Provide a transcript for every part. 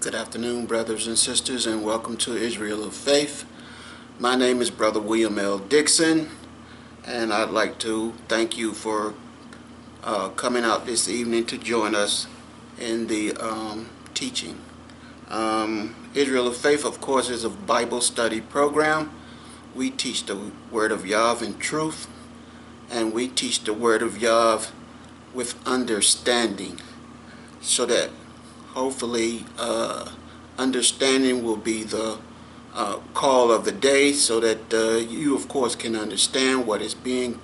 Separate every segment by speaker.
Speaker 1: Good afternoon, brothers and sisters, and welcome to Israel of Faith. My name is Brother William L. Dixon, and I'd like to thank you for coming out this evening to join us in the teaching. Israel of Faith, of course, is a Bible study program. We teach the Word of Yahweh in truth, and we teach the Word of Yahweh with understanding, so that hopefully understanding will be the call of the day, so that you of course can understand what is being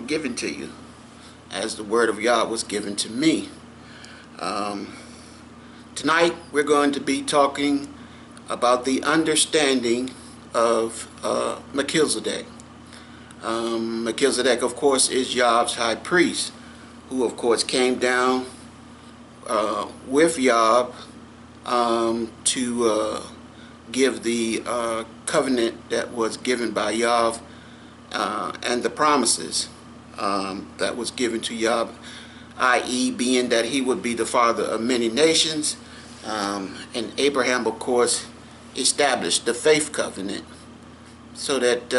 Speaker 1: given to you as the Word of Yahweh was given to me. Tonight we're going to be talking about the understanding of Melchizedek. Melchizedek, of course, is Yahweh's high priest, who of course came down with Yahweh to give the covenant that was given by Yahweh and the promises that was given to Yahweh, i.e. being that he would be the father of many nations. And Abraham, of course, established the faith covenant, so that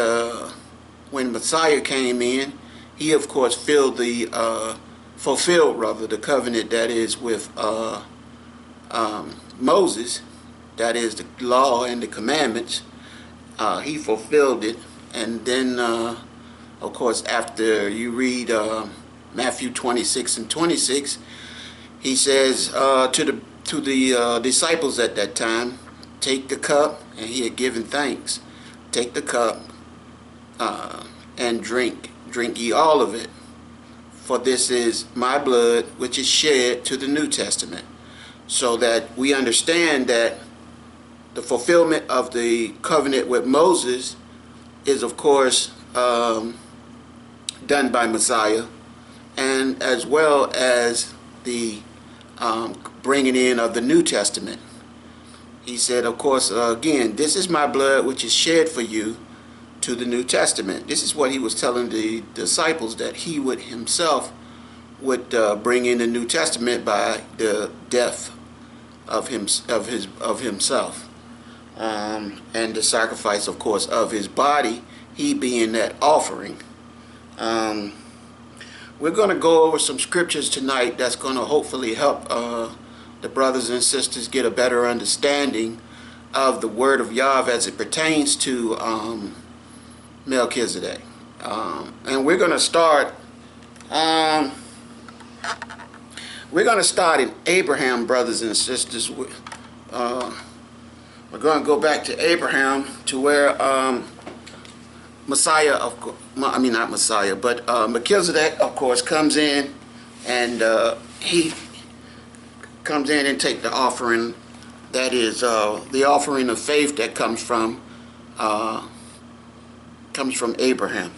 Speaker 1: when Messiah came in, he of course fulfilled the covenant that is with Moses, that is the law and the commandments. He fulfilled it, and then of course after you read Matthew 26 and 26, he says to the disciples at that time, take the cup, and he had given thanks, take the cup and drink ye all of it, for this is my blood which is shed to the New Testament. So that we understand that the fulfillment of the covenant with Moses is of course done by Messiah, and as well as the bringing in of the New Testament. He said, of course, again, this is my blood which is shed for you to the New Testament. This is what he was telling the disciples, that he would himself would bring in the New Testament by the death of himself, and the sacrifice, of course, of his body, he being that offering. We're going to go over some scriptures tonight that's going to hopefully help the brothers and sisters get a better understanding of the Word of Yahweh as it pertains to Melchizedek. And we're going to start in Abraham, brothers and sisters. We're going to go back to Abraham, to where Messiah, not Messiah, but Melchizedek, of course, comes in, and he comes in and take the offering, that is the offering of faith that comes from Abraham.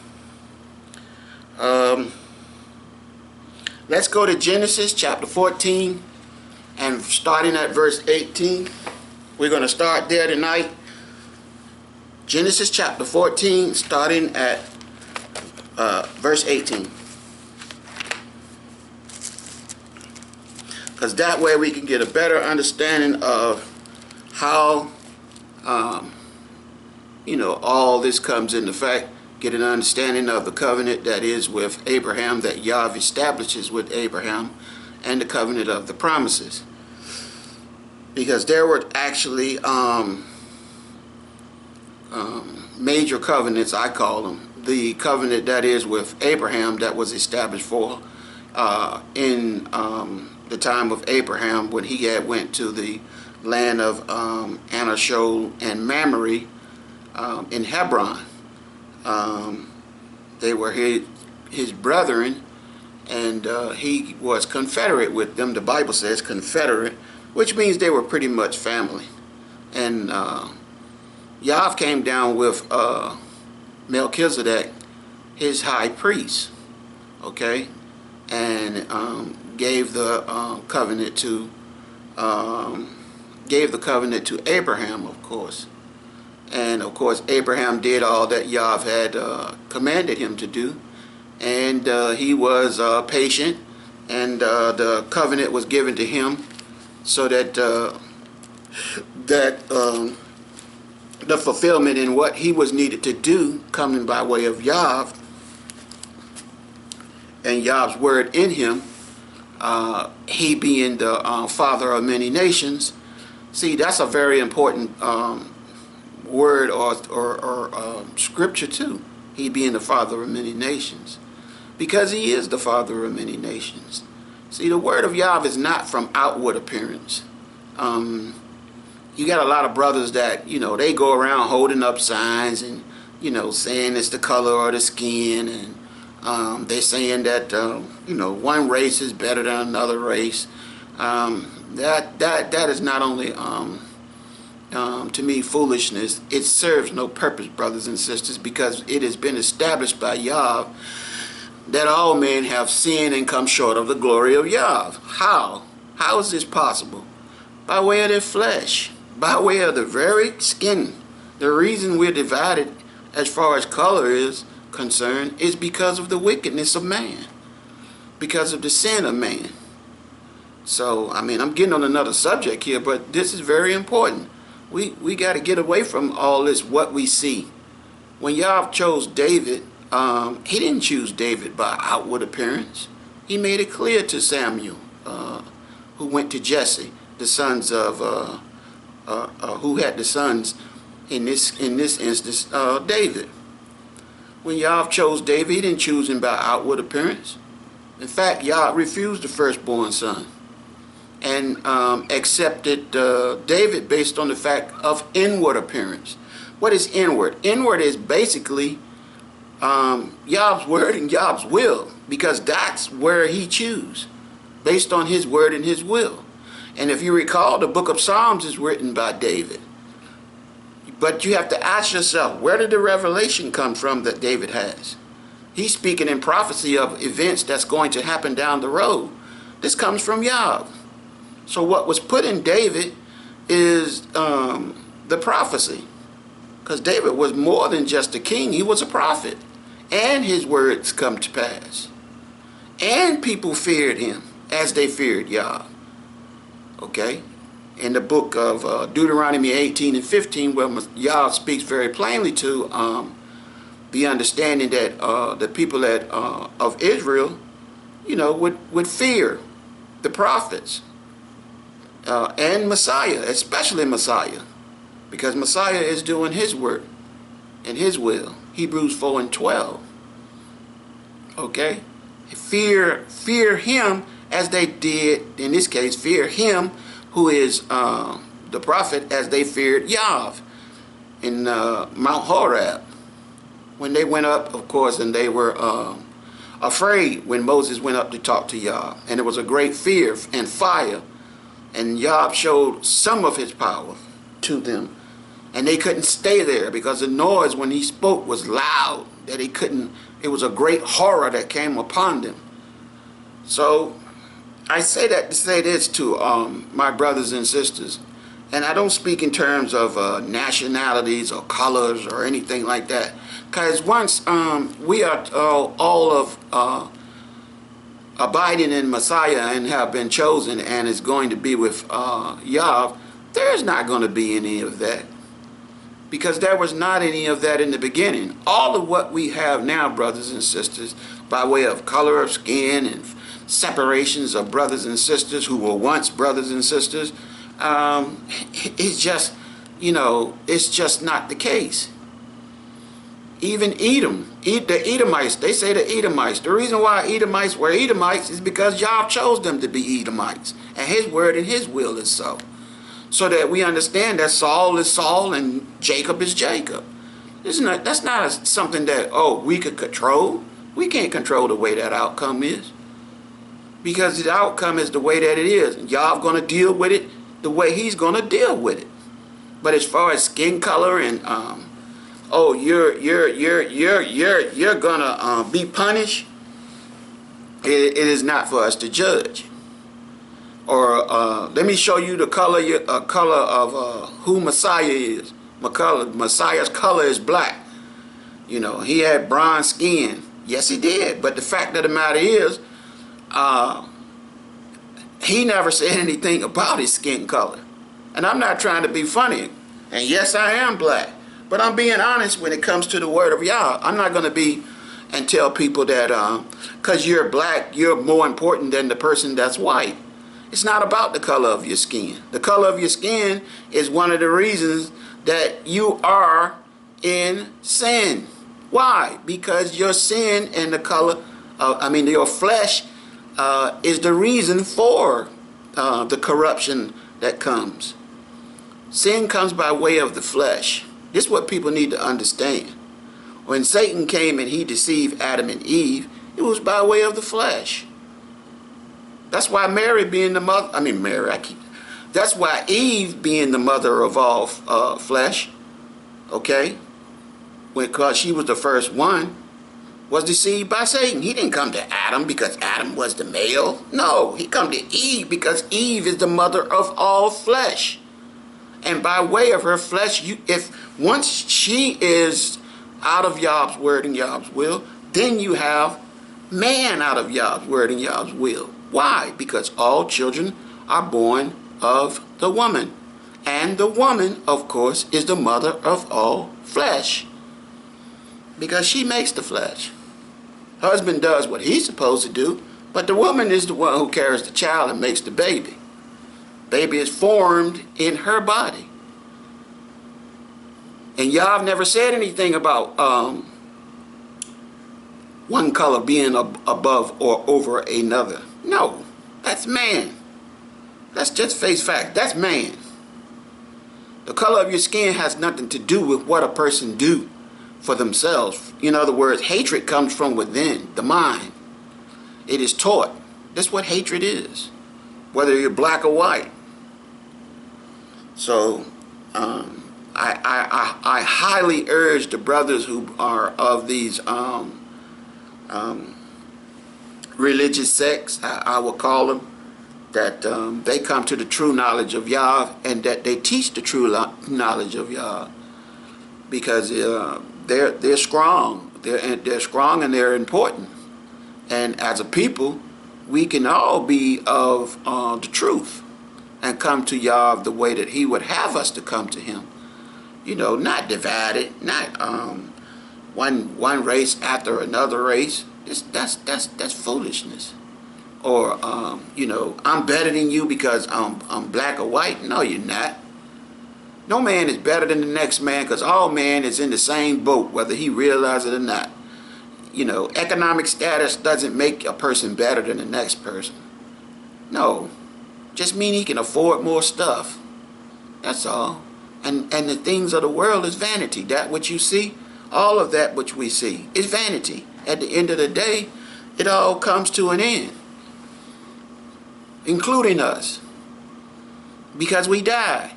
Speaker 1: Let's go to Genesis chapter 14, and starting at verse 18. We're going to start there tonight. Genesis chapter 14, starting at verse 18. Because that way we can get a better understanding of how all this comes into fact. Get an understanding of the covenant that is with Abraham, that Yahweh establishes with Abraham, and the covenant of the promises. Because there were actually major covenants, I call them. The covenant that is with Abraham, that was established for in the time of Abraham, when he had went to the land of Anashol and Mamre in Hebron. They were his brethren, and he was confederate with them. The Bible says confederate, which means they were pretty much family. And Yahweh came down with Melchizedek, his high priest, okay, and gave the covenant to Abraham, of course. And of course Abraham did all that Yahweh had commanded him to do, and he was patient, and the covenant was given to him so that that the fulfillment in what he was needed to do coming by way of Yah and Yah's word in him, he being the father of many nations. See, that's a very important word or scripture too. He being the father of many nations, because he is the father of many nations. See, the word of Yah is not from outward appearance. You got a lot of brothers that, they go around holding up signs and, saying it's the color of the skin, and they're saying that, one race is better than another race. That is not only, to me, foolishness. It serves no purpose, brothers and sisters, because it has been established by Yah that all men have sinned and come short of the glory of Yah. How? How is this possible? By way of their flesh, by way of the very skin. The reason we're divided as far as color is concerned is because of the wickedness of man, because of the sin of man. So, I'm getting on another subject here, but this is very important. We got to get away from all this, what we see. When Yah chose David, he didn't choose David by outward appearance. He made it clear to Samuel, who went to Jesse, the sons of, who had the sons in this instance, David. When Yah chose David, he didn't choose him by outward appearance. In fact, Yah refused the firstborn son and accepted David based on the fact of inward appearance. What is inward? Inward is basically Yah's word and Yah's will, because that's where he chooses, based on his word and his will. And if you recall, the book of Psalms is written by David. But you have to ask yourself, where did the revelation come from that David has? He's speaking in prophecy of events that's going to happen down the road. This comes from Yah. So what was put in David is the prophecy. Because David was more than just a king. He was a prophet. And his words come to pass. And people feared him as they feared Yah. Okay? In the book of Deuteronomy 18 and 15, where Yah speaks very plainly to the understanding that the people that, of Israel, would fear the prophets and Messiah, especially Messiah, because Messiah is doing his work and his will. Hebrews 4 and 12. Okay? Fear him as they did, in this case, fear him who is the prophet, as they feared Yah in Mount Horeb. When they went up, of course, and they were afraid when Moses went up to talk to Yah. And there was a great fear and fire. And Yah showed some of his power to them. And they couldn't stay there because the noise when he spoke was loud. That it was a great horror that came upon them. So I say that to say this to my brothers and sisters. And I don't speak in terms of nationalities or colors or anything like that. Because once we are all of abiding in Messiah and have been chosen and is going to be with Yah, there's not going to be any of that. Because there was not any of that in the beginning. All of what we have now, brothers and sisters, by way of color of skin and separations of brothers and sisters who were once brothers and sisters, it's just, it's just not the case. Even Edom, the Edomites, they say the Edomites. The reason why Edomites were Edomites is because Yah chose them to be Edomites. And his word and his will is so. So that we understand that Saul is Saul and Jacob is Jacob. That's not something that, we could control. We can't control the way that outcome is. Because the outcome is the way that it is. And Yah going to deal with it the way he's going to deal with it. But as far as skin color and you're gonna be punished, it is not for us to judge. Or let me show you the color of who Messiah is. Messiah's color is black. He had bronze skin. Yes, he did. But the fact of the matter is, he never said anything about his skin color. And I'm not trying to be funny. And yes, I am black. But I'm being honest when it comes to the word of Yah. I'm not going to be and tell people that because you're black, you're more important than the person that's white. It's not about the color of your skin. The color of your skin is one of the reasons that you are in sin. Why? Because your sin and the color, your flesh is the reason for the corruption that comes. Sin comes by way of the flesh. This is what people need to understand. When Satan came and he deceived Adam and Eve, it was by way of the flesh. That's why Mary being the mother, that's why Eve being the mother of all flesh, okay, because she was the first one, was deceived by Satan. He didn't come to Adam because Adam was the male. No, he come to Eve because Eve is the mother of all flesh. And by way of her flesh, once she is out of Yah's word and Yah's will, then you have man out of Yah's word and Yah's will. Why? Because all children are born of the woman. And the woman, of course, is the mother of all flesh. Because she makes the flesh. Husband does what he's supposed to do, but the woman is the one who carries the child and makes the baby. Baby is formed in her body. And Yah never said anything about one color being above or over another. No, that's man. That's just face fact. That's man. The color of your skin has nothing to do with what a person do for themselves. In other words, hatred comes from within the mind. It is taught. That's what hatred is, whether you're black or white. So I highly urge the brothers who are of these religious sects, I will call them, that they come to the true knowledge of Yah and that they teach the true knowledge of Yah, because they're strong. They're strong and they're important. And as a people, we can all be of the truth and come to Yah the way that He would have us to come to Him. You know, not divided, not one race after another race. That's foolishness. Or I'm better than you because I'm black or white. No, you're not. No man is better than the next man, because all man is in the same boat, whether he realizes it or not. You know, economic status doesn't make a person better than the next person. No. Just mean he can afford more stuff. That's all. And the things of the world is vanity. That which you see, all of that which we see is vanity. At the end of the day, it all comes to an end, including us, because we die.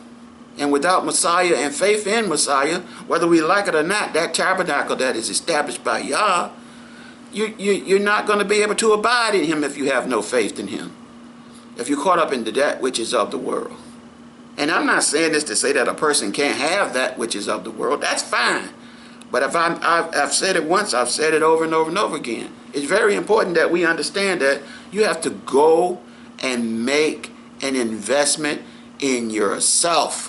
Speaker 1: And without Messiah and faith in Messiah, whether we like it or not, that tabernacle that is established by Yah, you're not going to be able to abide in Him if you have no faith in Him, if you're caught up into that which is of the world. And I'm not saying this to say that a person can't have that which is of the world. That's fine. But if I've said it once, I've said it over and over and over again. It's very important that we understand that you have to go and make an investment in yourself.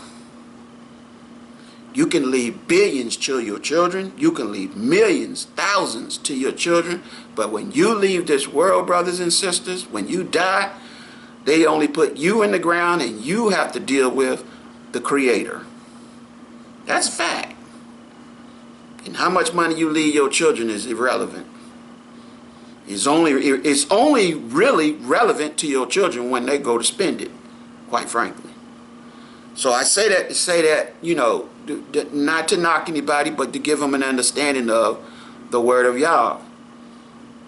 Speaker 1: You can leave billions to your children. You can leave millions, thousands to your children. But when you leave this world, brothers and sisters, when you die, they only put you in the ground and you have to deal with the Creator. That's a fact. And how much money you leave your children is irrelevant. It's only really relevant to your children when they go to spend it, quite frankly. So I say that to say that, not to knock anybody, but to give them an understanding of the word of Yah.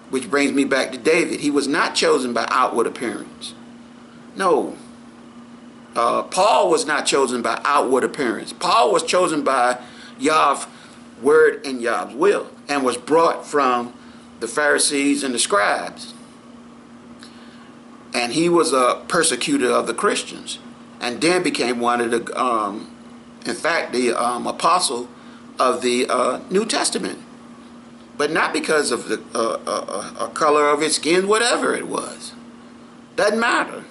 Speaker 1: Which brings me back to David. He was not chosen by outward appearance. No. Paul was not chosen by outward appearance. Paul was chosen by Yah's word and Yah's will, and was brought from the Pharisees and the scribes. And he was a persecutor of the Christians, and then became one of the, in fact, the apostle of the New Testament. But not because of the color of his skin, whatever it was. Doesn't matter.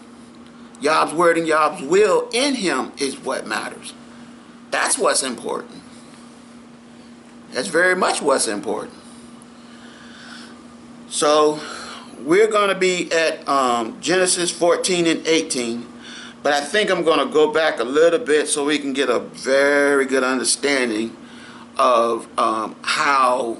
Speaker 1: Yah's word and Yah's will in him is what matters. That's what's important. That's very much what's important. So we're going to be at Genesis 14 and 18. But I think I'm going to go back a little bit so we can get a very good understanding of how,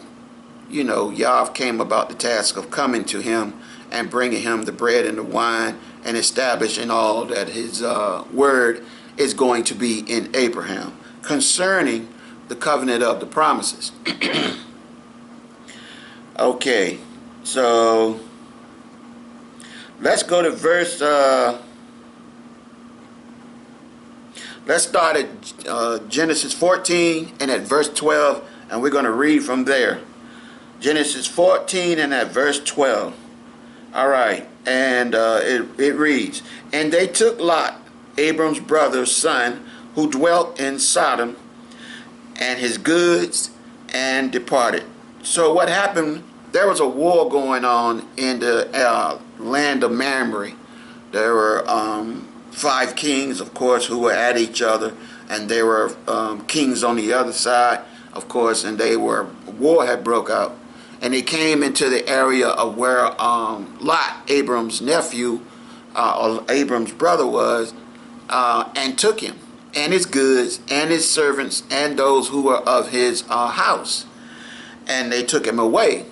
Speaker 1: Yah came about the task of coming to him and bringing him the bread and the wine and establishing all that his word is going to be in Abraham concerning the covenant of the promises. Okay, so let's go to verse... let's start at Genesis 14 and at verse 12, and we're going to read from there. Genesis 14 and at verse 12. All right, and it reads, "And they took Lot, Abram's brother's son, who dwelt in Sodom, and his goods, and departed." So what happened, there was a war going on in the land of Mamre. There were 5 kings, of course, who were at each other, and there were kings on the other side, of course, and war had broke out. And they came into the area of where Lot, Abram's nephew, or Abram's brother was, and took him, and his goods, and his servants, and those who were of his house. And they took him away.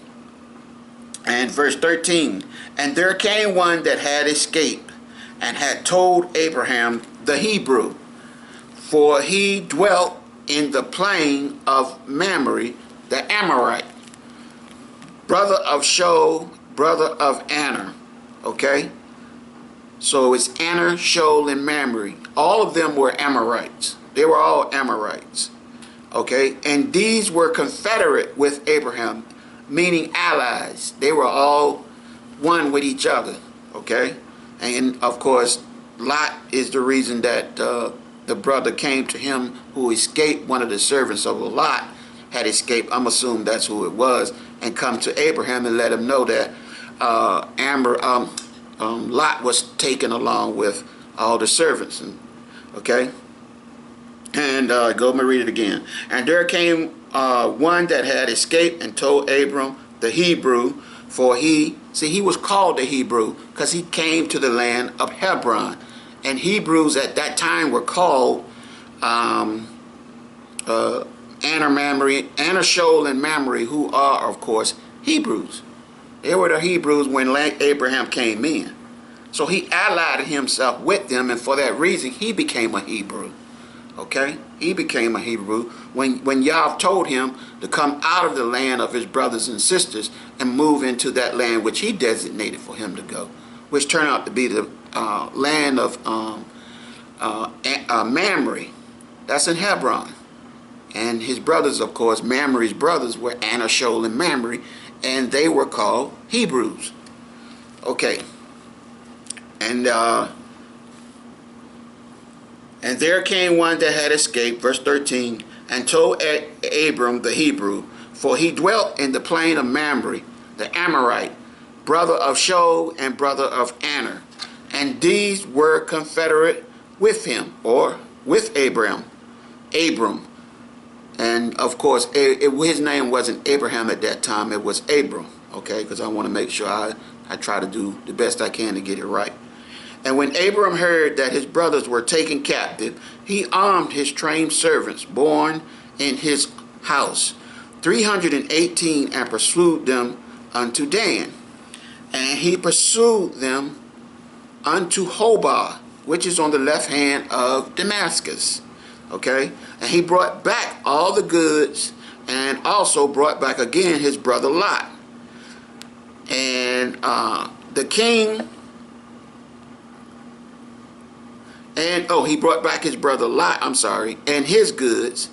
Speaker 1: And verse 13, "And there came one that had escaped, and had told Abraham the Hebrew, for he dwelt in the plain of Mamre, the Amorite, brother of Shoal, brother of Aner." Okay? So it's Aner, Shoal, and Mamre. All of them were Amorites. They were all Amorites. Okay? And these were confederate with Abraham, meaning allies. They were all one with each other. Okay? And of course, Lot is the reason that the brother came to him who escaped. One of the servants of Lot had escaped. I'm assuming that's who it was, and come to Abraham and let him know that Lot was taken along with all the servants. Okay? And go and read it again. "And there came one that had escaped and told Abram the Hebrew, for he was called the Hebrew because he came to the land of Hebron. And Hebrews at that time were called Aner, Shoal, and Mamre, who are, of course, Hebrews. They were the Hebrews when Abraham came in. So he allied himself with them, and for that reason, he became a Hebrew. Okay? He became a Hebrew when Yah told him to come out of the land of his brothers and sisters and move into that land which he designated for him to go, which turned out to be the land of Mamre. That's in Hebron. And his brothers, of course, Mamre's brothers were Aner, Shoal, and Mamre, and they were called Hebrews. Okay. And there came one that had escaped, verse 13, and told Abram the Hebrew, for he dwelt in the plain of Mamre, the Amorite, brother of Shoal and brother of Aner. And these were confederate with him, or with Abram. And of course, his name wasn't Abraham at that time, it was Abram, okay, because I want to make sure I try to do the best I can to get it right. And when Abram heard that his brothers were taken captive, he armed his trained servants born in his house, 318, and pursued them unto Dan. And he pursued them unto Hobah, which is on the left hand of Damascus. Okay? And he brought back all the goods, and also brought back again his brother Lot. And the king... he brought back his brother Lot, and his goods,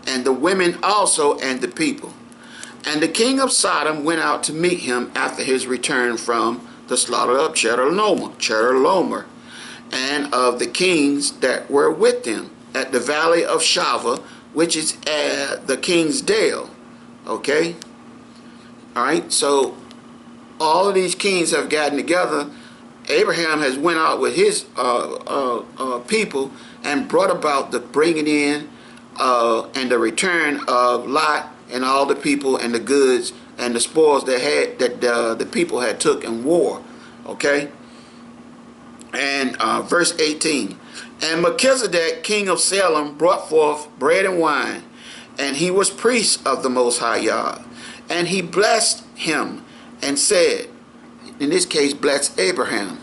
Speaker 1: and the women also, and the people. And the king of Sodom went out to meet him after his return from the slaughter of Chedorlaomer, and of the kings that were with him at the valley of Shava, which is the king's dale. Okay? Alright, so all of these kings have gotten together, Abraham has went out with his people and brought about the bringing in and the return of Lot and all the people and the goods and the spoils that the people had took in war. Okay. And verse 18. And Melchizedek, king of Salem, brought forth bread and wine, and he was priest of the Most High Yah. And he blessed him and said, in this case, blessed Abraham,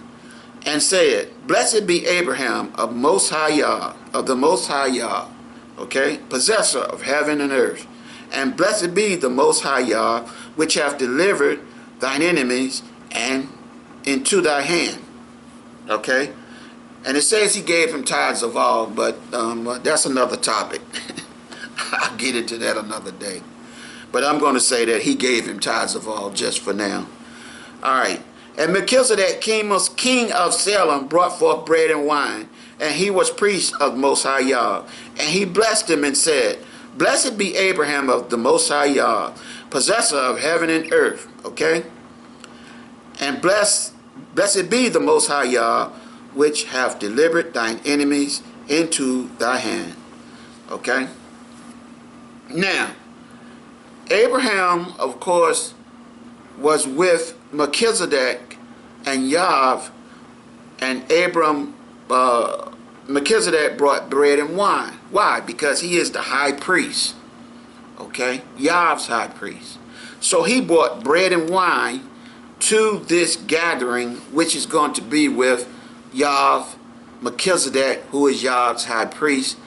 Speaker 1: and said, Blessed be Abraham of Most High Yah, of the Most High Yah, okay, possessor of heaven and earth. And blessed be the Most High Yah, which hath delivered thine enemies and into thy hand. Okay, and it says he gave him tithes of all, but that's another topic. I'll get into that another day. But I'm going to say that he gave him tithes of all just for now. All right. And Melchizedek, king of Salem, brought forth bread and wine, and he was priest of Most High Yah. And he blessed him and said, Blessed be Abraham of the Most High Yah, possessor of heaven and earth. Okay? And blessed be the Most High Yah, which hath delivered thine enemies into thy hand. Okay? Now, Abraham, of course, was with Melchizedek and Yah, and Melchizedek brought bread and wine. Why? Because he is the high priest. Okay? Yah's high priest. So he brought bread and wine to this gathering, which is going to be with Yah, Melchizedek, who is Yah's high priest,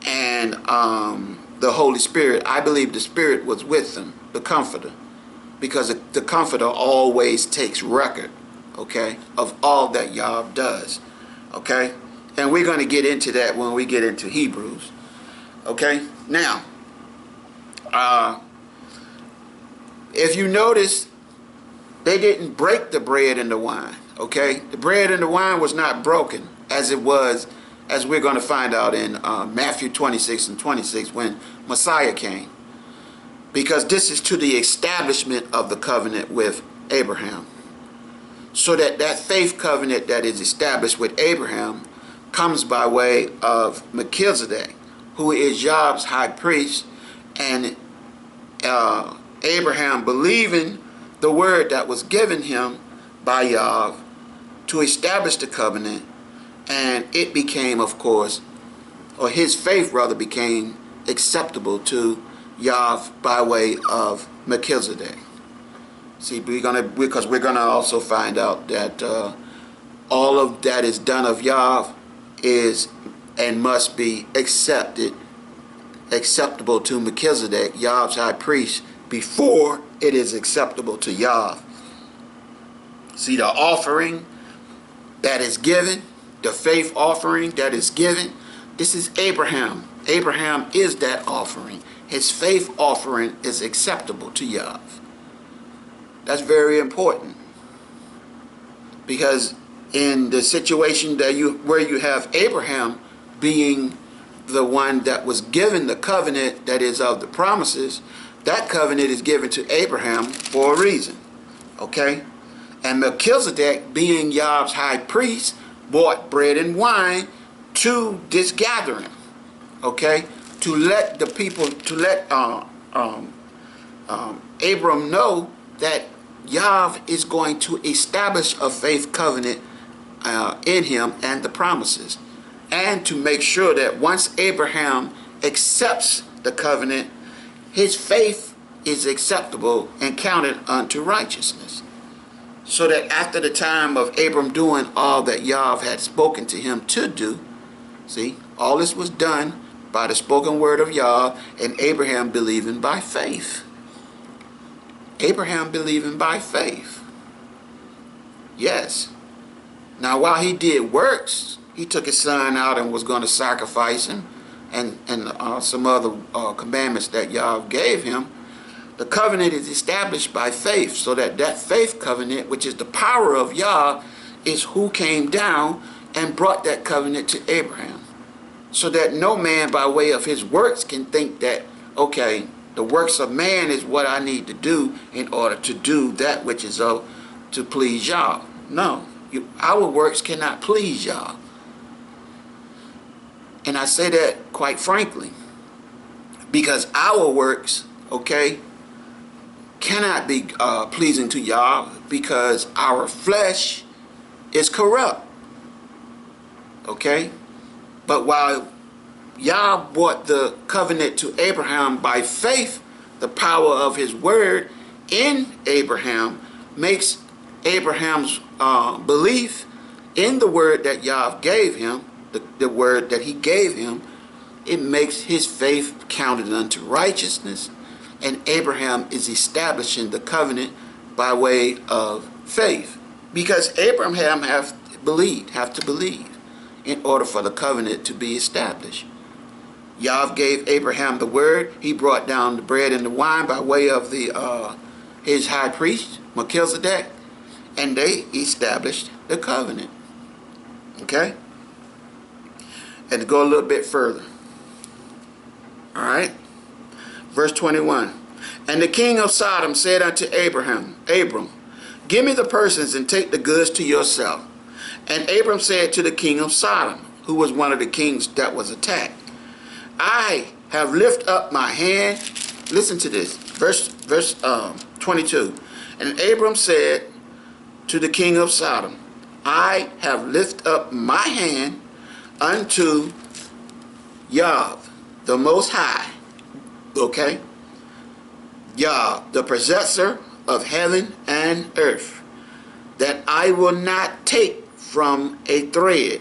Speaker 1: and the Holy Spirit. I believe the Spirit was with them, the Comforter, because the Comforter always takes record, okay, of all that Yah does, okay? And we're going to get into that when we get into Hebrews, okay? Now, if you notice, they didn't break the bread and the wine, okay? The bread and the wine was not broken as it was, as we're going to find out in Matthew 26 and 26 when Messiah came. Because this is to the establishment of the covenant with Abraham. So that faith covenant that is established with Abraham comes by way of Melchizedek, who is Yah's high priest, and Abraham believing the word that was given him by Yah to establish the covenant, and it became, of course, or his faith rather became acceptable to Yah by way of Melchizedek. See, because we're gonna also find out that all of that is done of Yah is and must be acceptable to Melchizedek, Yah's high priest, before it is acceptable to Yah. See, the offering that is given, the faith offering that is given, this is Abraham. Abraham is that offering. His faith offering is acceptable to Yah. That's very important, because in the situation that where you have Abraham being the one that was given the covenant that is of the promises, that covenant is given to Abraham for a reason. Okay? And Melchizedek, being Yah's high priest, brought bread and wine to this gathering. Okay? To let the people, to let Abram know that Yah is going to establish a faith covenant in him and the promises. And to make sure that once Abraham accepts the covenant, his faith is acceptable and counted unto righteousness. So that after the time of Abram doing all that Yah had spoken to him to do, see, all this was done by the spoken word of Yah, and Abraham believing by faith. Abraham believing by faith. Yes. Now, while he did works, he took his son out and was going to sacrifice him, and some other commandments that Yah gave him. The covenant is established by faith, so that faith covenant, which is the power of Yah, is who came down and brought that covenant to Abraham. So that no man by way of his works can think that, okay, the works of man is what I need to do in order to do that which is to please Yah. No. Our works cannot please y'all. And I say that quite frankly, because our works, okay, cannot be pleasing to y'all, because our flesh is corrupt, okay? But while Yah brought the covenant to Abraham by faith, the power of his word in Abraham makes Abraham's belief in the word that Yah gave him, the word that he gave him, it makes his faith counted unto righteousness, and Abraham is establishing the covenant by way of faith, because Abraham have to believe in order for the covenant to be established. Yah gave Abraham the word. He brought down the bread and the wine by way of his high priest Melchizedek, and they established the covenant. Okay? And to go a little bit further. All right? Verse 21. And the king of Sodom said unto Abram, give me the persons and take the goods to yourself. And Abram said to the king of Sodom, who was one of the kings that was attacked, I have lifted up my hand. Listen to this. Verse 22. And Abram said to the king of Sodom, I have lifted up my hand unto Yah, the Most High. Okay? Yah, the possessor of heaven and earth, that I will not take from a thread,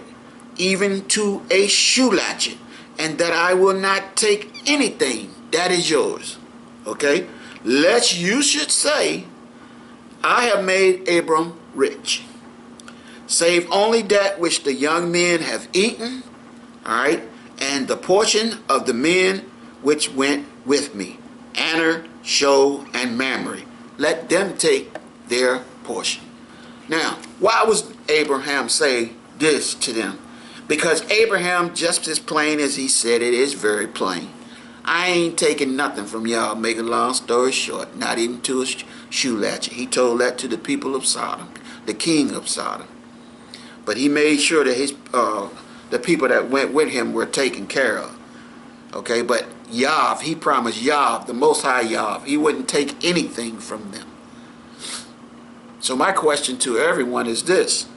Speaker 1: even to a shoe latchet, and that I will not take anything that is yours. Okay? Lest you should say, I have made Abram rich, save only that which the young men have eaten, all right, and the portion of the men which went with me, Aner, Show, and Mamre. Let them take their portion. Now, why was Abraham say this to them? Because Abraham, just as plain as he said it, is very plain. I ain't taking nothing from y'all, make a long story short, not even to a shoe latchet. He told that to the people of Sodom, the king of Sodom. But he made sure that the people that went with him were taken care of. Okay, but Yah, he promised Yah, the Most High Yah, he wouldn't take anything from them. So my question to everyone is this.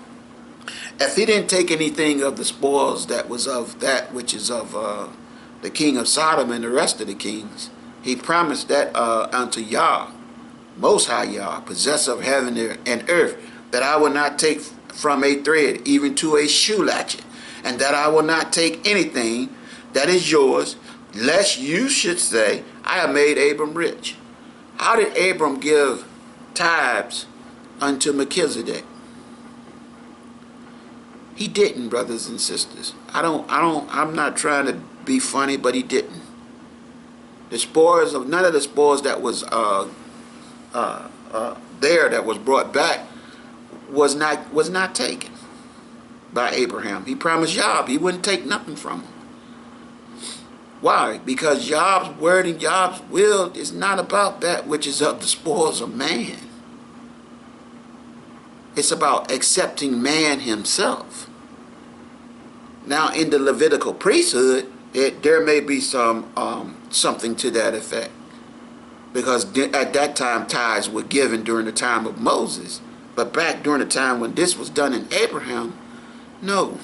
Speaker 1: If he didn't take anything of the spoils that was of that which is of the king of Sodom and the rest of the kings, he promised that unto Yah, Most High Yah, possessor of heaven and earth, that I will not take from a thread, even to a shoe latchet, and that I will not take anything that is yours, lest you should say, I have made Abram rich. How did Abram give tithes unto Melchizedek? He didn't, brothers and sisters. I'm not trying to be funny, but he didn't. The spoils of none of the spoils that was there that was brought back was not taken by Abraham. He promised Yah he wouldn't take nothing from him. Why? Because Yah's word and Yah's will is not about that which is of the spoils of man. It's about accepting man himself. Now, in the Levitical priesthood, there may be something to that effect, because at that time tithes were given during the time of Moses. But back during the time when this was done in Abraham, no,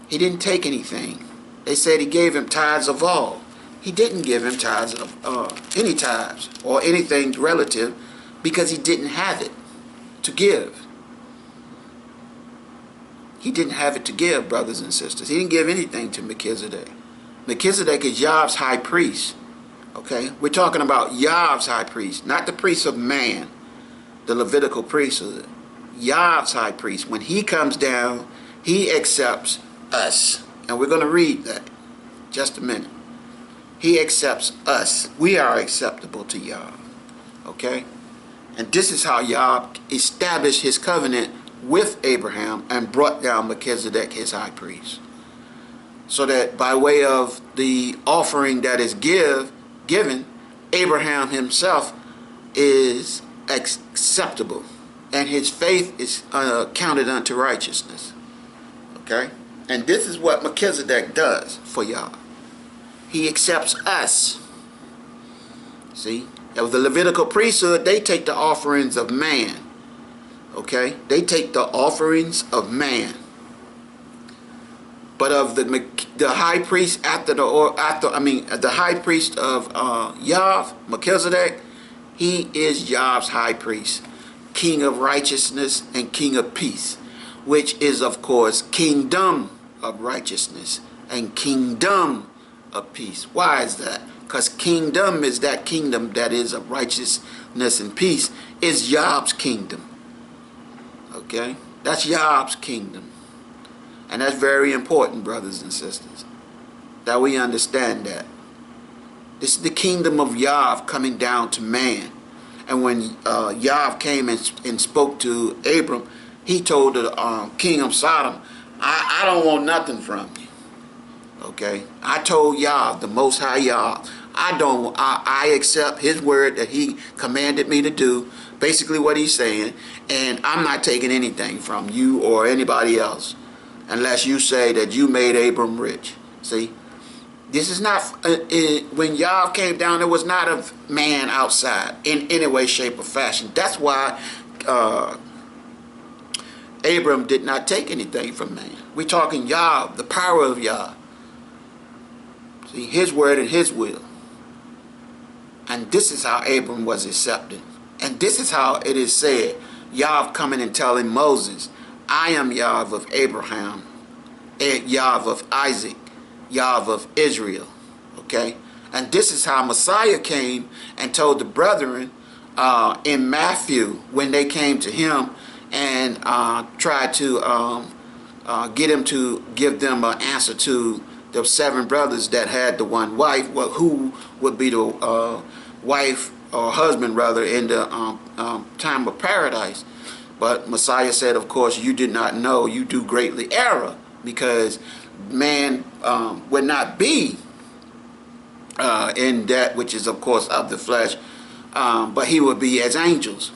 Speaker 1: he didn't take anything. They said he gave him tithes of all. He didn't give him tithes of any tithes or anything relative, because he didn't have it to give. He didn't have it to give, brothers and sisters. He didn't give anything to Melchizedek. Melchizedek is Yah's high priest. Okay? We're talking about Yah's high priest, not the priest of man, the Levitical priesthood. Yah's high priest. When he comes down, he accepts us. And we're going to read that just a minute. He accepts us. We are acceptable to Yah. Okay? And this is how Yah established his covenant with Abraham and brought down Melchizedek, his high priest. So that by way of the offering that is given, Abraham himself is acceptable and his faith is counted unto righteousness. Okay? And this is what Melchizedek does for Yah. He accepts us. See? Of the Levitical priesthood, they take the offerings of man. Okay? They take the offerings of man. But of the high priest the high priest of Yah, Melchizedek, he is Yah's high priest, king of righteousness and king of peace, which is, of course, kingdom of righteousness and kingdom of peace. Why is that? Because kingdom is that kingdom that is of righteousness and peace, is Yah's kingdom. Okay? That's Yah's kingdom. And that's very important, brothers and sisters, that we understand that. This is the kingdom of Yah coming down to man. And when Yah came and spoke to Abram, he told the king of Sodom, I don't want nothing from you. Okay? I told Yah, the Most High Yah, I accept his word that he commanded me to do, basically what he's saying, and I'm not taking anything from you or anybody else unless you say that you made Abram rich. See? This is not, when Yah came down, there was not a man outside in any way, shape, or fashion. That's why Abram did not take anything from man. We're talking Yah, the power of Yah. See, his word and his will. And this is how Abram was accepted. And this is how it is said, Yah coming and telling Moses, I am Yah of Abraham, Yah of Isaac, Yah of Israel. Okay? And this is how Messiah came and told the brethren in Matthew when they came to him and tried to get him to give them an answer to the 7 brothers that had the one wife, well, who would be the wife or husband rather in the time of paradise. But Messiah said, of course, you did not know, you do greatly error, because man would not be in that which is, of course, of the flesh, but he would be as angels.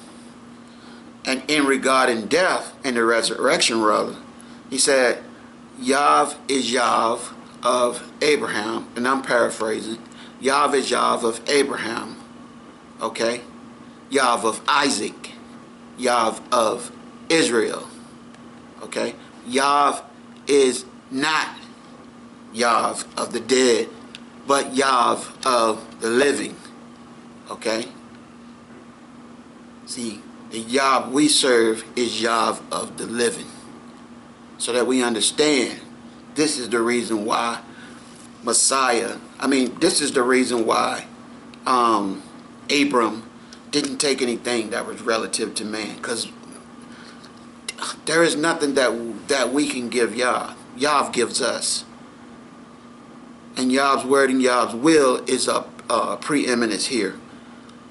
Speaker 1: And in regarding death and the resurrection, rather, he said, Yah is Yah of Abraham, and I'm paraphrasing, Yah is Yah of Abraham, okay? Yah of Isaac, Yah of Israel, okay? Yah is not Yah of the dead, but Yah of the living, okay? See, the Yah we serve is Yah of the living, so that we understand this is the reason why this is the reason why Abram didn't take anything that was relative to man, because there is nothing that we can give Yah. Yah gives us. And Yah's word and Yah's will is a preeminence here.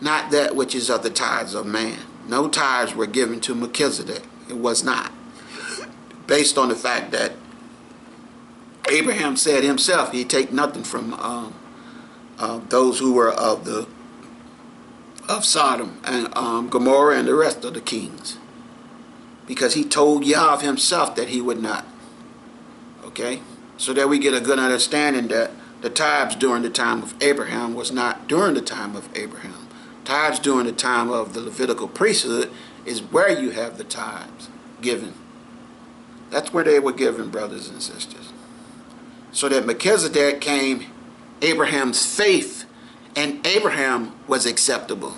Speaker 1: Not that which is of the tithes of man. No tithes were given to Melchizedek. It was not. Based on the fact that Abraham said himself he'd take nothing from those who were of Sodom and Gomorrah and the rest of the kings, because he told Yah himself that he would not. Okay, so that we get a good understanding that the tithes during the time of Abraham was not during the time of Abraham. Tithes during the time of the Levitical priesthood is where you have the tithes given. That's where they were given, brothers and sisters. So that Melchizedek came, Abraham's faith, and Abraham was acceptable.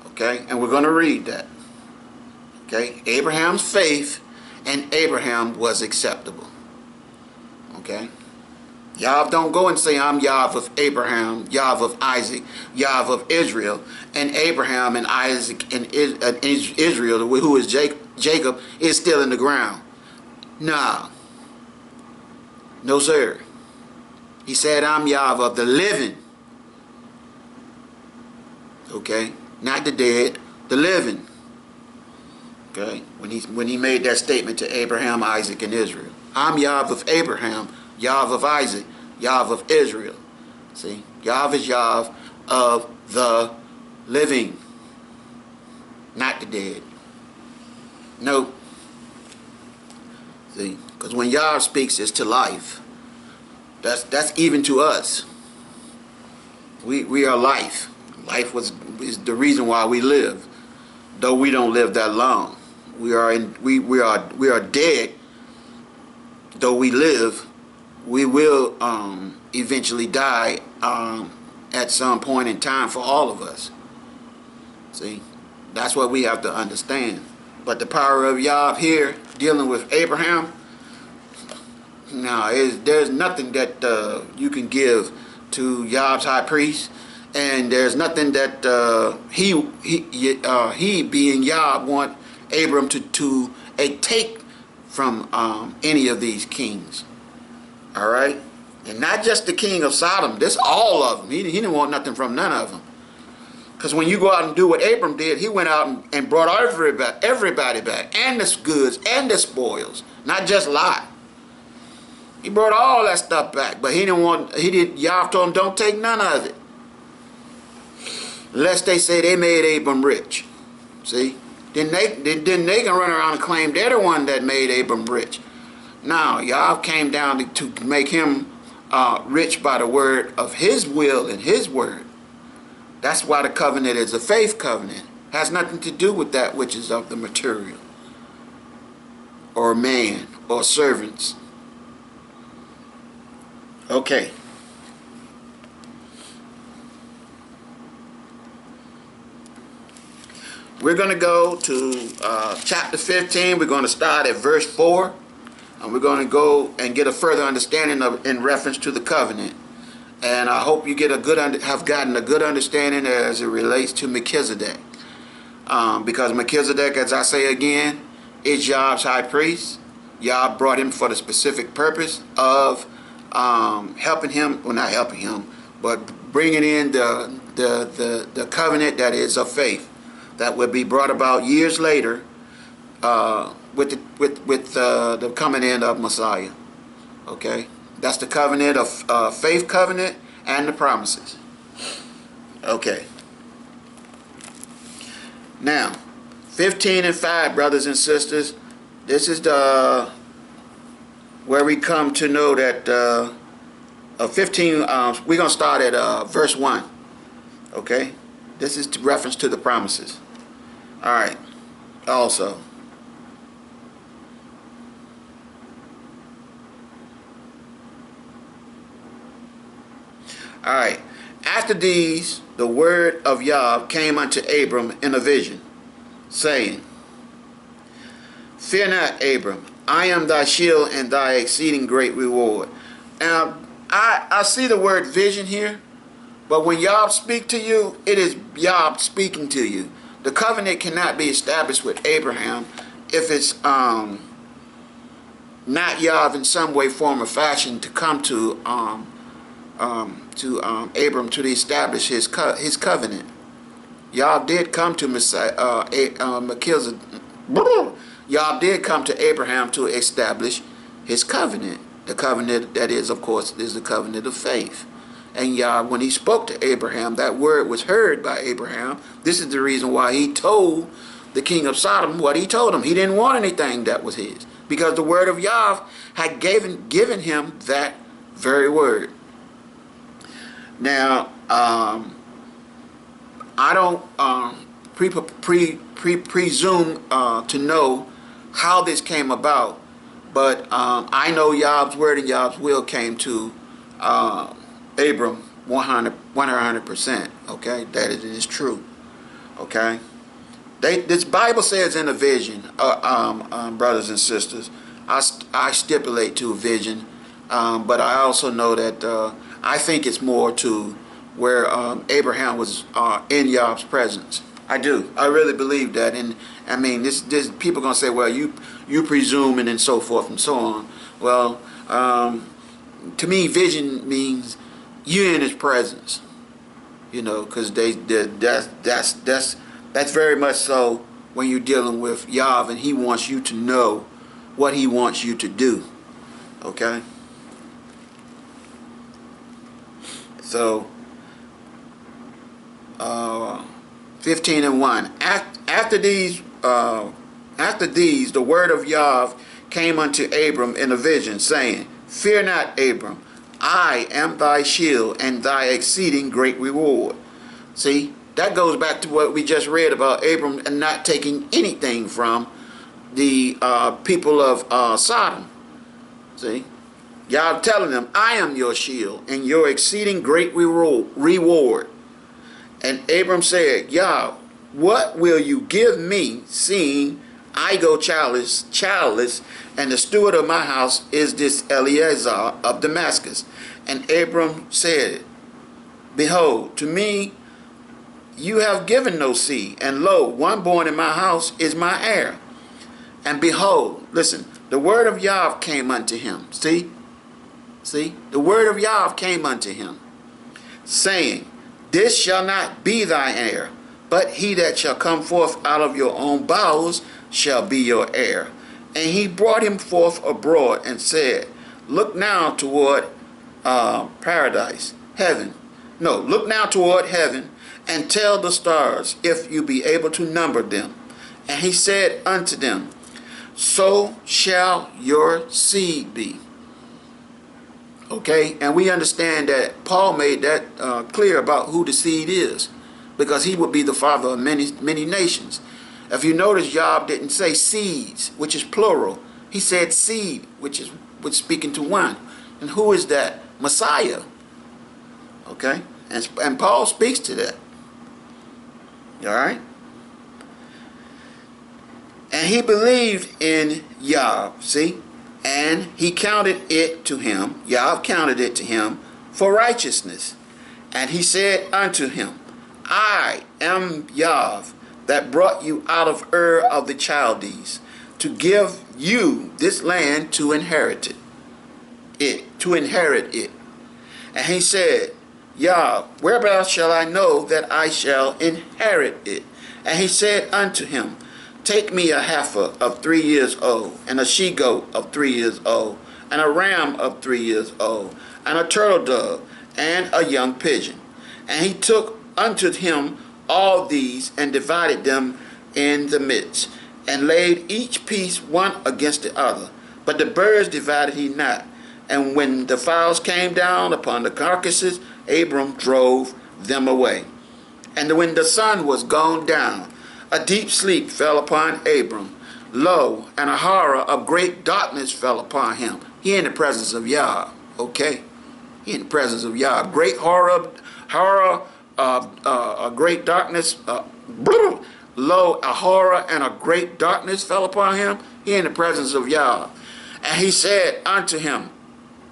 Speaker 1: Okay, and we're going to read that. Okay, Abraham's faith and Abraham was acceptable. Okay, Yah don't go and say I'm Yah of Abraham, Yah of Isaac, Yah of Israel, and Abraham and Isaac and Israel, who is Jacob, is still in the ground. No. No, sir. He said, I'm Yah of the living. Okay? Not the dead, the living. Okay? When he made that statement to Abraham, Isaac, and Israel. I'm Yah of Abraham, Yah of Isaac, Yah of Israel. See? Yah is Yah of the living. Not the dead. No. See, because when Yah speaks, it's to life. That's even to us. We are life. Life is the reason why we live, though we don't live that long. We are dead. Though we live, we will eventually die at some point in time for all of us. See, that's what we have to understand. But the power of Yah here, dealing with Abraham, no, there's nothing that you can give to Yah's high priest, and there's nothing that he being Yah want Abram to take from any of these kings. All right, and not just the king of Sodom. This all of them. He didn't want nothing from none of them. Because when you go out and do what Abram did, he went out and brought everybody back, and the goods and the spoils, not just Lot. He brought all that stuff back, but Yah told him, don't take none of it. Lest they say they made Abram rich. See? Then they can run around and claim they're the one that made Abram rich. Now, Yah came down to make him rich by the word of his will and his word. That's why the covenant is a faith covenant. It has nothing to do with that which is of the material, or man, or servants. Okay. We're going to go to chapter 15. We're going to start at verse 4. And we're going to go and get a further understanding in reference to the covenant. And I hope you have gotten a good understanding as it relates to Melchizedek. Because Melchizedek, as I say again, is Yah's high priest. Yah brought him for the specific purpose of helping him, well, not helping him, but bringing in the covenant that is of faith, that will be brought about years later with the coming in of Messiah. Okay, that's the covenant of faith covenant and the promises. Okay. Now, 15 and 5, brothers and sisters, this is where we come to know that 15. We're gonna start at verse 1. Okay, this is reference to the promises. All right. Also, all right. After these, the word of Yah came unto Abram in a vision, saying, Fear not, Abram, I am thy shield and thy exceeding great reward. Now, I see the word vision here, but when Yah speak to you, it is Yah speaking to you. The covenant cannot be established with Abraham if it's not Yah in some way, form, or fashion to come to Abram to establish his covenant. Yah did come to Melchizedek. Yah did come to Abraham to establish his covenant. The covenant that is, of course, is the covenant of faith. And Yah, when he spoke to Abraham, that word was heard by Abraham. This is the reason why he told the king of Sodom what he told him. He didn't want anything that was his, because the word of Yah had given him that very word. Now, I don't presume to know how this came about, but I know Yah's word and Yah's will came to Abram 100%. Okay, that it is true. Okay, this Bible says in a vision, brothers and sisters. I stipulate to a vision, but I also know that I think it's more to where Abraham was in Yah's presence. I do. I really believe that. And I mean, this people are gonna say, well, you presuming and so forth and so on. Well, to me, vision means you in His presence. You know, because that's very much so when you're dealing with Yah, and He wants you to know what He wants you to do. Okay. So, 15 and 1. After after these, the word of Yahweh came unto Abram in a vision, saying, Fear not, Abram, I am thy shield and thy exceeding great reward. See, that goes back to what we just read about Abram and not taking anything from the people of Sodom. See, Yah telling them, I am your shield and your exceeding great reward. And Abram said, Yah, what will you give me, seeing I go childless, and the steward of my house is this Eleazar of Damascus? And Abram said, Behold, to me you have given no seed, and lo, one born in my house is my heir. And behold, listen, the word of Yahweh came unto him. See, the word of Yahweh came unto him, saying, This shall not be thy heir, but he that shall come forth out of your own bowels shall be your heir. And he brought him forth abroad and said, Look now toward paradise, heaven. No, look now toward heaven, and tell the stars, if you be able to number them. And he said unto them, So shall your seed be. Okay, and we understand that Paul made that clear about who the seed is, because he would be the father of many nations. If you notice, Yahweh didn't say seeds, which is plural. He said seed, which speaking to one. And who is that? Messiah. Okay, and Paul speaks to that. All right. And he believed in Yah, see, and he counted it to him, Yah counted it to him for righteousness. And he said unto him, I am Yah that brought you out of Ur of the Chaldees, to give you this land to inherit it. And he said, Yah, whereabouts shall I know that I shall inherit it? And he said unto him, Take me a heifer of 3 years old, and a she-goat of 3 years old, and a ram of 3 years old, and a turtle dove, and a young pigeon. And he took unto him all these, and divided them in the midst, and laid each piece one against the other. But the birds divided he not. And when the fowls came down upon the carcasses, Abram drove them away. And when the sun was gone down, a deep sleep fell upon Abram. Lo, and a horror of great darkness fell upon him. He in the presence of Yah, okay? He in the presence of Yah. Great horror of great darkness. Lo, a horror and a great darkness fell upon him. He in the presence of Yah. And he said unto him,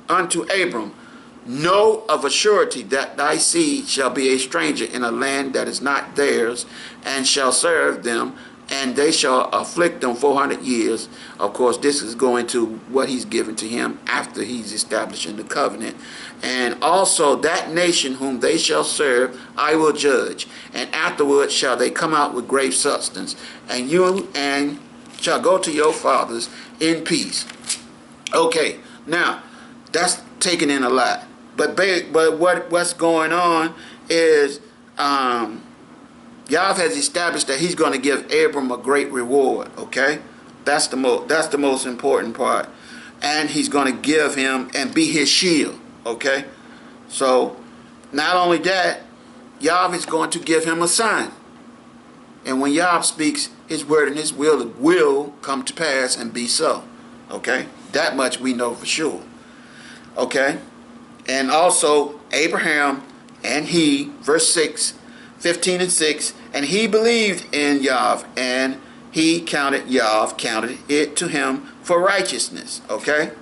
Speaker 1: unto Abram, Know of a surety that thy seed shall be a stranger in a land that is not theirs, and shall serve them, and they shall afflict them 400 years. Of course, this is going to what he's given to him after he's establishing the covenant. And also that nation whom they shall serve, I will judge, and afterward shall they come out with great substance, and you and shall go to your fathers in peace. Okay, now that's taken in a lot. But what's going on is Yahweh has established that he's going to give Abram a great reward. Okay, that's the most important part, and he's going to give him and be his shield. Okay, so not only that, Yahweh is going to give him a son, and when Yahweh speaks, his word and his will come to pass and be so. Okay, that much we know for sure. Okay. And also Abraham and he, verse 6, 15 and 6, and he believed in Yahweh, and he counted it to him for righteousness. Okay?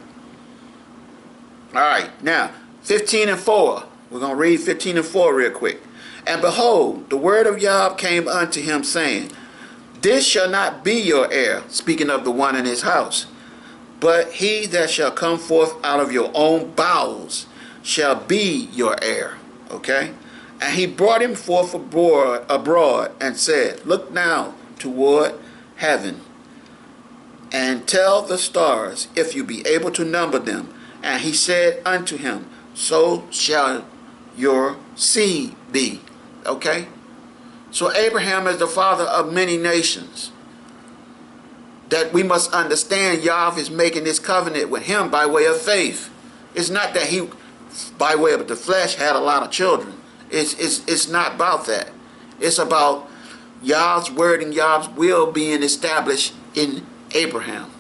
Speaker 1: Alright, now 15 and 4. We're going to read 15 and 4 real quick. And behold, the word of Yahweh came unto him, saying, This shall not be your heir, speaking of the one in his house, but he that shall come forth out of your own bowels shall be your heir. Okay? And he brought him forth abroad and said, Look now toward heaven, and tell the stars, if you be able to number them. And he said unto him, So shall your seed be. Okay? So Abraham is the father of many nations. that we must understand Yahweh is making this covenant with him by way of faith. It's not that he, by way of the flesh, had a lot of children. It's not about that. It's about Yah's word and Yah's will being established in Abraham.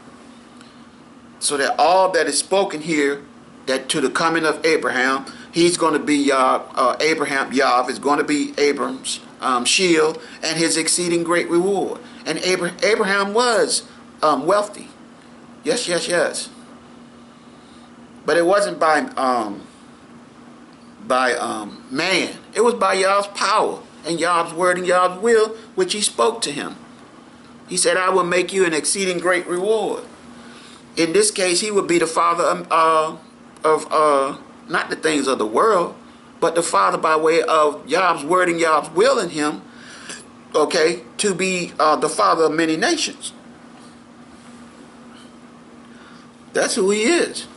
Speaker 1: So that all that is spoken here, that to the coming of Abraham, he's going to be Yah, Yah is going to be Abram's shield and his exceeding great reward. And Abraham was wealthy. Yes, yes, yes. But it wasn't by man. It was by Yah's power and Yah's word and Yah's will, which he spoke to him. He said, I will make you an exceeding great reward. In this case, he would be the father of not the things of the world, but the father by way of Yah's word and Yah's will in him, okay, to be the father of many nations. That's who he is.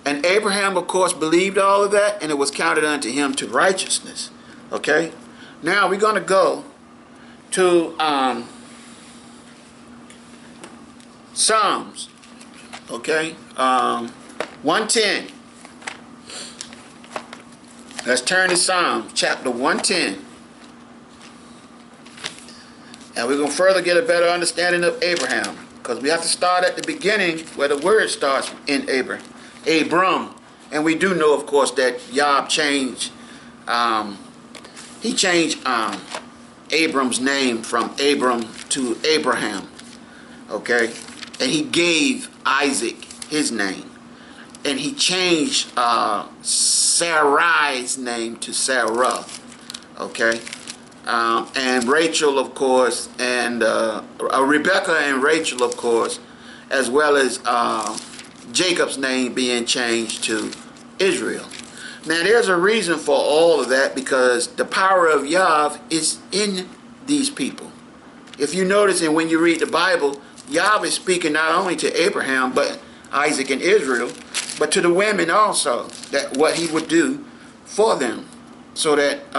Speaker 1: And Abraham, of course, believed all of that, and it was counted unto him to righteousness. Okay? Now we're going to go to Psalms. Okay? 110. Let's turn to Psalms chapter 110. And we're going to further get a better understanding of Abraham. Because we have to start at the beginning where the word starts in Abram. And we do know, of course, that Yah changed, he changed Abram's name from Abram to Abraham. Okay? And he gave Isaac his name. And he changed Sarai's name to Sarah. Okay? And Rachel, of course, and Rebecca and Rachel, of course, as well as Jacob's name being changed to Israel. Now, there's a reason for all of that, because the power of Yah is in these people. If you notice, and when you read the Bible, Yah is speaking not only to Abraham, but Isaac and Israel, but to the women also, that what he would do for them. So that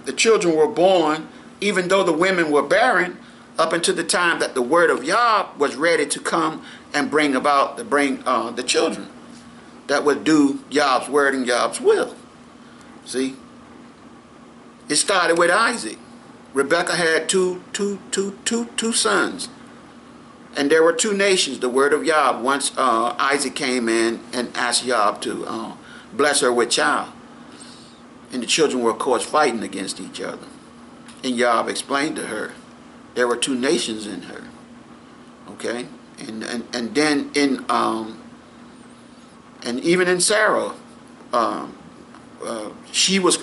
Speaker 1: the children were born, even though the women were barren, up until the time that the word of Yah was ready to come and bring the children that would do Yah's word and Yah's will. See, it started with Isaac. Rebecca had two sons, and there were two nations. The word of Yah. Once Isaac came in and asked Yah to bless her with child. And the children were, of course, fighting against each other. And Yah explained to her there were two nations in her. Okay? And then in and even in Sarah, she was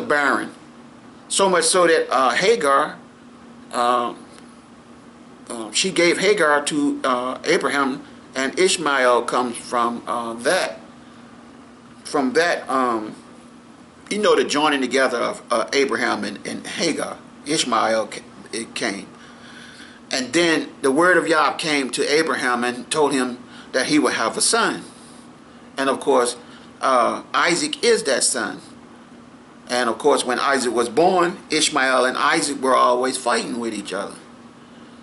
Speaker 1: barren. So much so that Hagar, she gave Hagar to Abraham, and Ishmael comes from that. From that. You know, the joining together of Abraham and Hagar, Ishmael came. And then the word of Yah came to Abraham and told him that he would have a son. And of course, Isaac is that son. And of course, when Isaac was born, Ishmael and Isaac were always fighting with each other.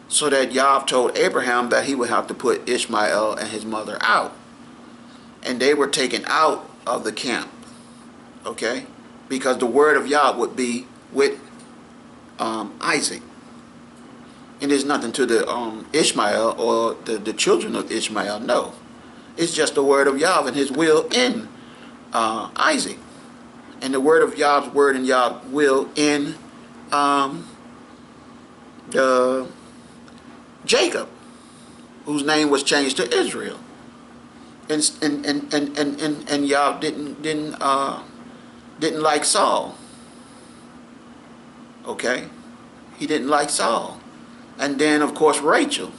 Speaker 1: So that Yah told Abraham that he would have to put Ishmael and his mother out. And they were taken out of the camp. Okay? Because the word of Yah would be with Isaac. And there's nothing to the Ishmael or the children of Ishmael. No. It's just the word of Yah and his will in Isaac. And the word of Yah's word and Yah's will in Jacob, whose name was changed to Israel. And Yah didn't like Saul. Okay? He didn't like Saul. And then, of course, Rachel,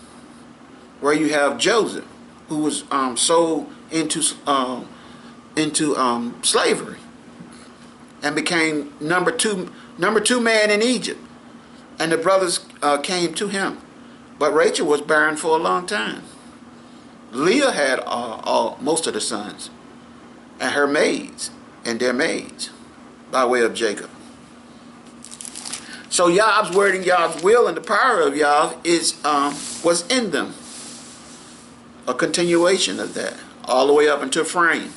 Speaker 1: where you have Joseph, who was sold into slavery and became number two man in Egypt. And the brothers came to him. But Rachel was barren for a long time. Leah had most of the sons, and her maids, and their maids, by way of Jacob. So Yah's word and Yah's will and the power of Yah was in them. A continuation of that, all the way up until Ephraim.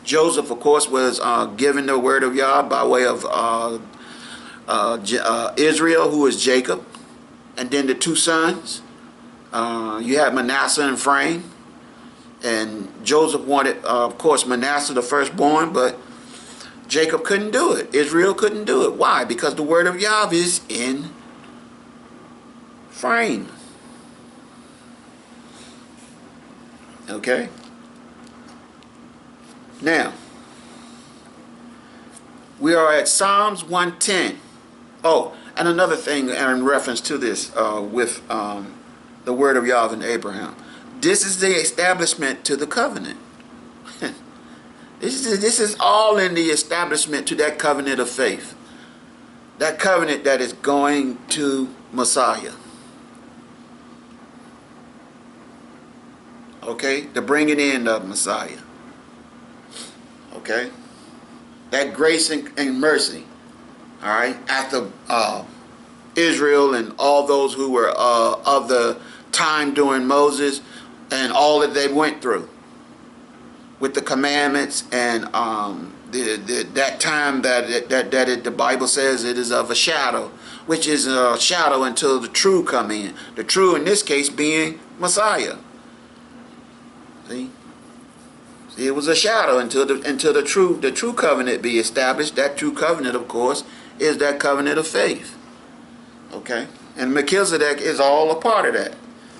Speaker 1: Joseph, of course, was given the word of Yah by way of Israel, who is Jacob, and then the two sons. You had Manasseh and Ephraim, and Joseph wanted, of course, Manasseh the firstborn, but Jacob couldn't do it. Israel couldn't do it. Why? Because the word of Yah is in Ephraim. Okay? Now, we are at Psalms 110. Oh, and another thing in reference to this with the word of Yahweh and Abraham. This is the establishment to the covenant. This is all in the establishment to that covenant of faith. That covenant that is going to Messiah. Okay? The bringing in of Messiah. Okay? That grace and mercy. All right? After Israel and all those who were of the time during Moses and all that they went through with the commandments and that time that the Bible says it is of a shadow, which is a shadow until the true come in. The true in this case being Messiah. See, it was a shadow until the true covenant be established. That true covenant, of course, is that covenant of faith. Okay, and Melchizedek is all a part of that.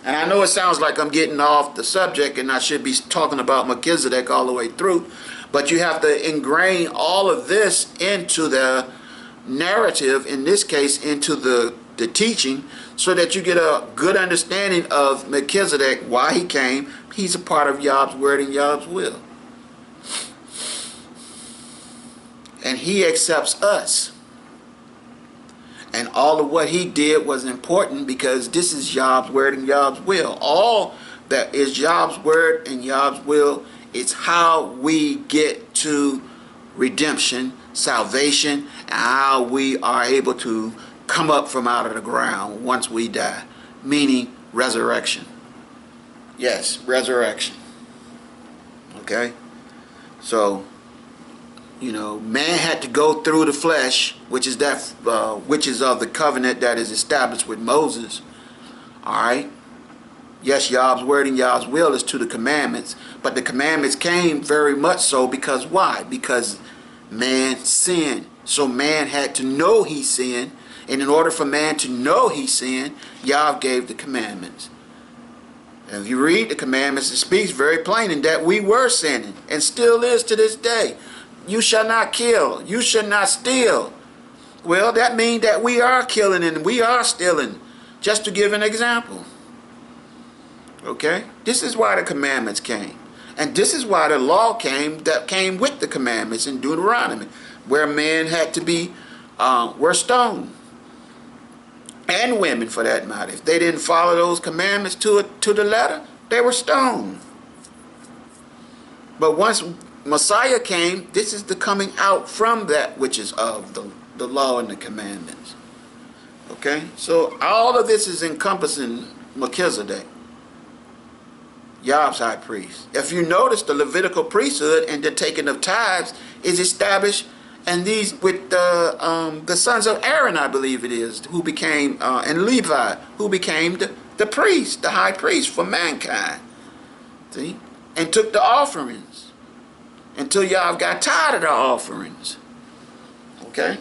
Speaker 1: And I know it sounds like I'm getting off the subject, and I should be talking about Melchizedek all the way through, but you have to ingrain all of this into the narrative. In this case, into the teaching, so that you get a good understanding of Melchizedek, why he came. He's a part of Yah's word and Yah's will. And he accepts us. And all of what he did was important because this is Yah's word and Yah's will. All that is Yah's word and Yah's will. It's how we get to redemption, salvation, and how we are able to come up from out of the ground once we die. Meaning resurrection. Yes, resurrection. Okay? So, man had to go through the flesh, which is of the covenant that is established with Moses. All right. Yes, Yah's word and Yah's will is to the commandments, but the commandments came very much so because why? Because man sinned. So man had to know he sinned, and in order for man to know he sinned, Yah gave the commandments. And if you read the commandments, it speaks very plain in that we were sinning, and still is to this day. You shall not kill. You shall not steal. Well, that means that we are killing and we are stealing. Just to give an example. Okay? This is why the commandments came. And this is why the law came that came with the commandments in Deuteronomy. Where men had to be, were stoned. And women for that matter. If they didn't follow those commandments to the letter, they were stoned. But once Messiah came, this is the coming out from that which is of the law and the commandments. Okay? So all of this is encompassing Melchizedek, Yah's high priest. If you notice, the Levitical priesthood and the taking of tithes is established, and these with the sons of Aaron, I believe it is, who became, and Levi, who became the priest, the high priest for mankind. See? And took the offerings. Until y'all got tired of the offerings. Okay?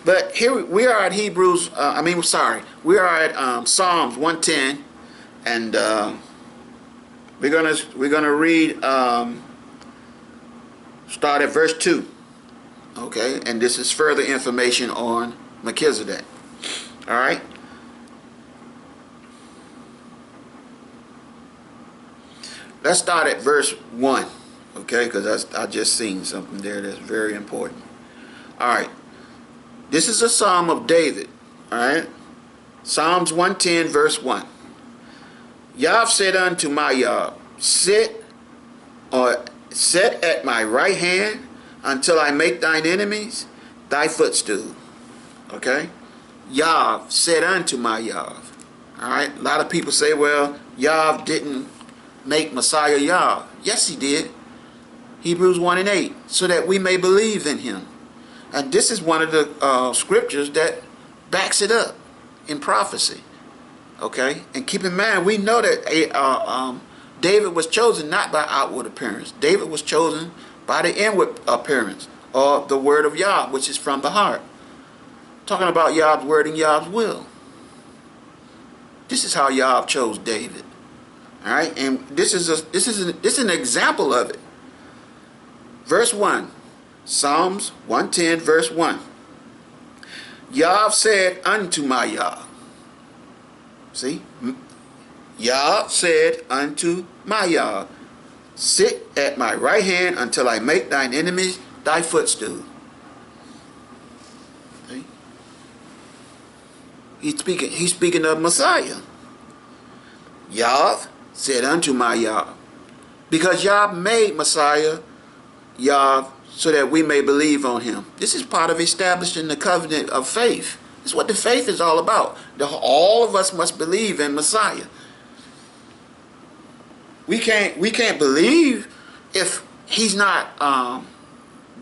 Speaker 1: But here we are at we are at Psalms 110, and we're gonna read start at verse 2. Okay? And this is further information on Melchizedek. Alright? Let's start at verse 1. Okay, because I just seen something there that's very important. All right. This is a psalm of David. All right. Psalms 110, verse 1. Yah said unto my Yah, set at my right hand until I make thine enemies thy footstool. Okay? Yah said unto my Yah. Alright? A lot of people say, well, Yah didn't make Messiah Yah. Yes, he did. Hebrews 1 and 8. So that we may believe in him. And this is one of the scriptures that backs it up in prophecy. Okay? And keep in mind, we know that David was chosen not by outward appearance. David was chosen by the inward appearance, or the word of Yah, which is from the heart. Talking about Yah's word and Yah's will. This is how Yah chose David. All right, and this is an example of it. Verse 1, Psalms 110, verse 1. Yah said unto my Yah. See? Yah said unto my Yah, sit at my right hand until I make thine enemies thy footstool. See? He's speaking of Messiah. Yah said unto my Yah. Because Yah made Messiah Yah so that we may believe on him. This is part of establishing the covenant of faith. This is what the faith is all about. All of us must believe in Messiah. We can't believe if he's not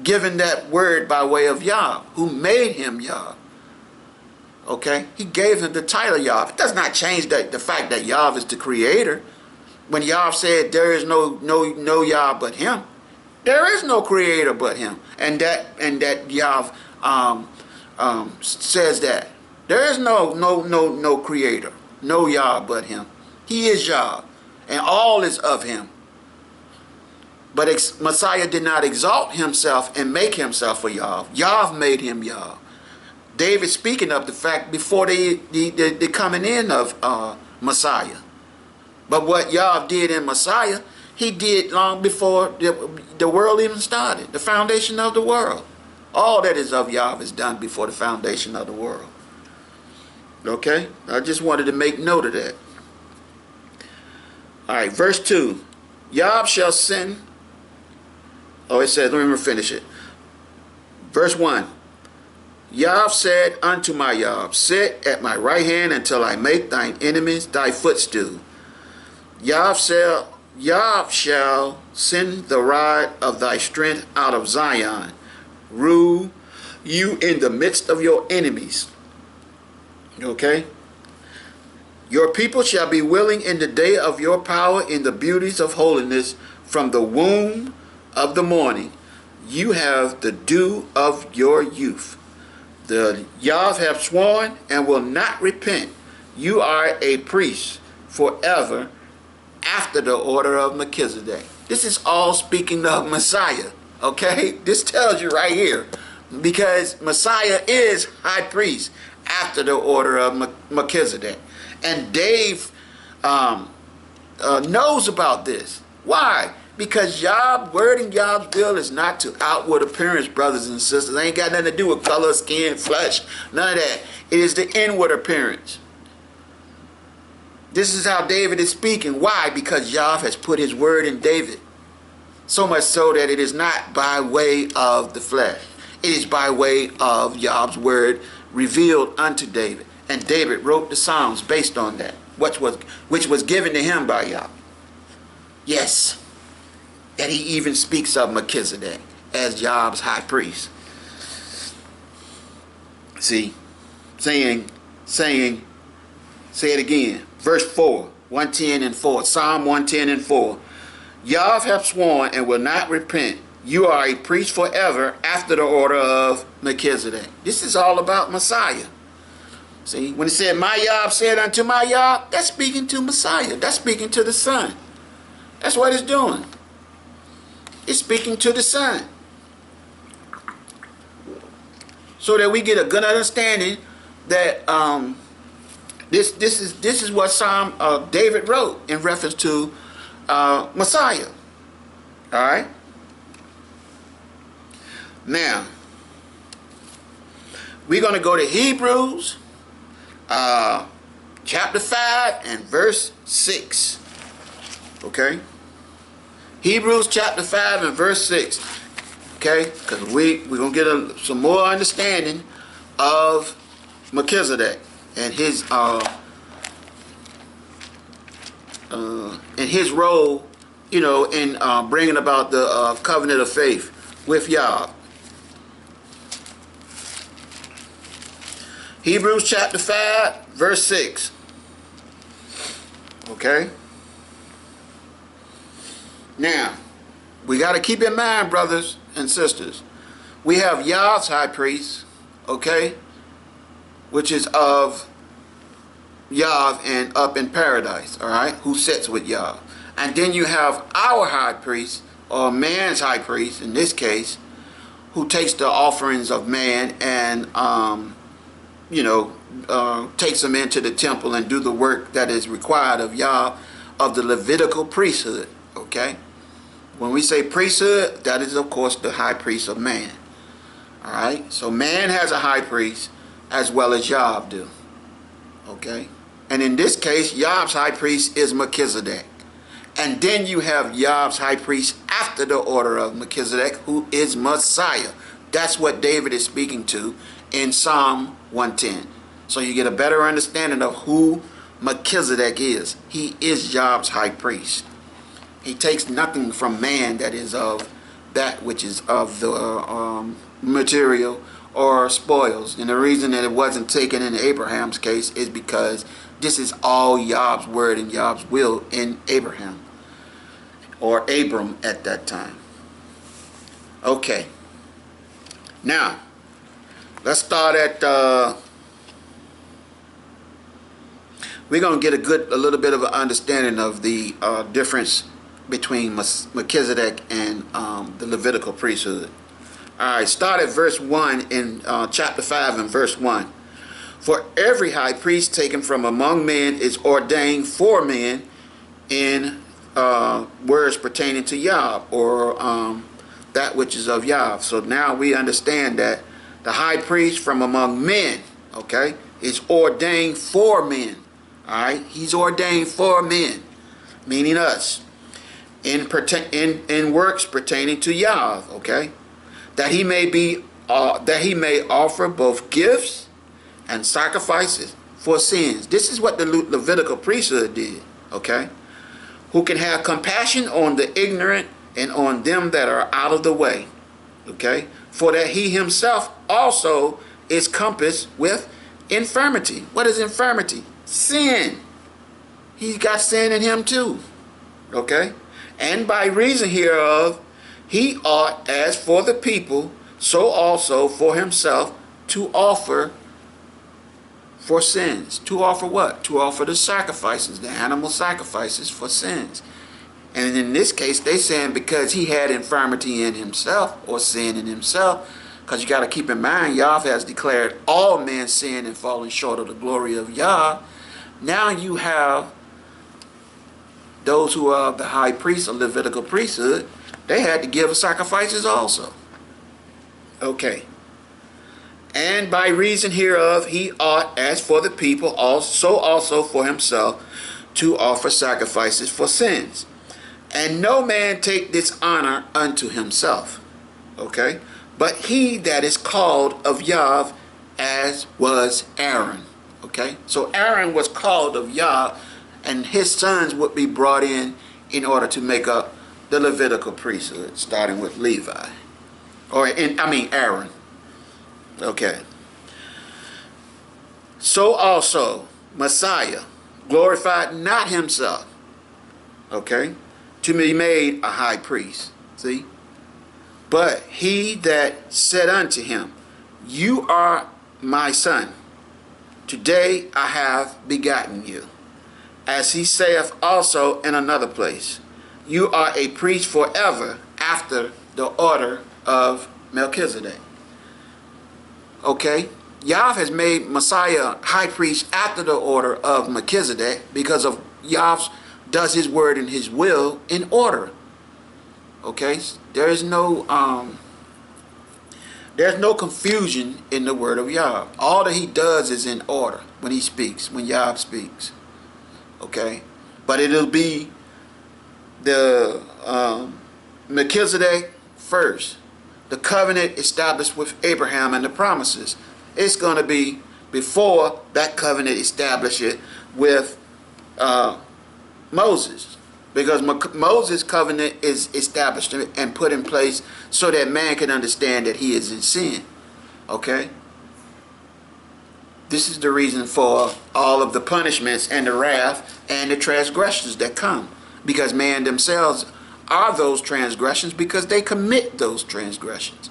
Speaker 1: given that word by way of Yah, who made him Yah. Okay? He gave him the title Yah. It does not change the fact that Yah is the creator. When Yah said there is no Yah but him, there is no creator but him. And that Yah says that. There is no creator, no Yah but him. He is Yah, and all is of him. But Messiah did not exalt himself and make himself a Yah. Yah made him Yah. David speaking of the fact before the coming in of Messiah. But what Yah did in Messiah, he did long before the world even started, the foundation of the world. All that is of Yah is done before the foundation of the world. Okay? I just wanted to make note of that. All right, verse 2. Yah shall send. Oh, it says, let me finish it. Verse 1. Yah said unto my Yah, sit at my right hand until I make thine enemies thy footstool. Yah shall send the rod of thy strength out of Zion. Rule you in the midst of your enemies. Okay? Your people shall be willing in the day of your power in the beauties of holiness from the womb of the morning. You have the dew of your youth. The Yah have sworn and will not repent. You are a priest forever after the order of Melchizedek. This is all speaking of Messiah. Okay? This tells you right here. Because Messiah is high priest after the order of Melchizedek. And Dave knows about this. Why? Because Yah's word and Yah's will is not to outward appearance, brothers and sisters. It ain't got nothing to do with color, skin, flesh. None of that. It is the inward appearance. This is how David is speaking. Why? Because Yah has put his word in David. So much so that it is not by way of the flesh. It is by way of Yah's word revealed unto David. And David wrote the Psalms based on that, which was given to him by Yah. Yes. That he even speaks of Melchizedek as Yah's high priest. See, say it again. Verse 4, 110 and 4, Psalm 110 and 4. Yah hath sworn and will not repent. You are a priest forever after the order of Melchizedek. This is all about Messiah. See, when it said, my Yah said unto my Yah, that's speaking to Messiah. That's speaking to the Son. That's what it's doing. It's speaking to the Son. So that we get a good understanding that this is what Psalm David wrote in reference to Messiah. All right. Now we're going to go to Hebrews chapter 5 and verse 6. Okay. Hebrews chapter 5 and verse 6. Okay, because we're going to get some more understanding of Melchizedek and his role, in bringing about the covenant of faith with Yah. Hebrews chapter 5, verse 6. Okay? Now, we got to keep in mind, brothers and sisters, we have Yah's high priest, okay, which is of Yah and up in paradise, all right, who sits with Yah. And then you have our high priest, or man's high priest in this case, who takes the offerings of man and takes them into the temple and do the work that is required of Yah, of the Levitical priesthood. Okay, when we say priesthood, that is of course the high priest of man. All right, so man has a high priest as well as Yah do. Okay, and in this case, Yah's high priest is Melchizedek. And then you have Yah's high priest after the order of Melchizedek, who is Messiah. That's what David is speaking to in Psalm 110. So you get a better understanding of who Melchizedek is. He is Yah's high priest. He takes nothing from man that is of that which is of the material or spoils. And the reason that it wasn't taken in Abraham's case is because this is all Yah's word and Yah's will in Abraham, or Abram at that time. Okay. Now, let's start at, we're going to get a little bit of an understanding of the difference between Melchizedek and the Levitical priesthood. All right, start at verse 1 in chapter 5 and verse 1. For every high priest taken from among men is ordained for men in words pertaining to Yah, or that which is of Yah. So now we understand that the high priest from among men, okay, is ordained for men. All right, he's ordained for men, meaning us, in works pertaining to Yah. Okay, that he may offer both gifts and sacrifices for sins. This is what the Levitical priesthood did. Okay, who can have compassion on the ignorant and on them that are out of the way. Okay, for that he himself also is compassed with infirmity. What is infirmity? Sin. He's got sin in him too. Okay, and by reason hereof he ought, as for the people, so also for himself, to offer for sins. To offer what? To offer the sacrifices, the animal sacrifices for sins. And in this case, they saying because he had infirmity in himself, or sin in himself, because you got to keep in mind, Yah has declared all men sin and falling short of the glory of Yah. Now you have those who are the high priest of Levitical priesthood, they had to give sacrifices also. Okay. And by reason hereof he ought, as for the people, also for himself, to offer sacrifices for sins. And no man take this honor unto himself. Okay? But he that is called of Yah, as was Aaron. Okay? So Aaron was called of Yah, and his sons would be brought in order to make up the Levitical priesthood, starting with Levi. Aaron. Okay. So also Messiah glorified not himself, okay, to be made a high priest. See? But he that said unto him, You are my son. Today I have begotten you. As he saith also in another place, You are a priest forever after the order of Melchizedek. Okay? Yah has made Messiah high priest after the order of Melchizedek because of Yah does his word and his will in order. Okay? There's no confusion in the word of Yah. All that he does is in order when he speaks, when Yah speaks. Okay? But it'll be the Melchizedek first. The covenant established with Abraham and the promises. It's going to be before that covenant established it with Moses. Because Moses' covenant is established and put in place so that man can understand that he is in sin. Okay? This is the reason for all of the punishments and the wrath and the transgressions that come. Because man themselves are those transgressions because they commit those transgressions.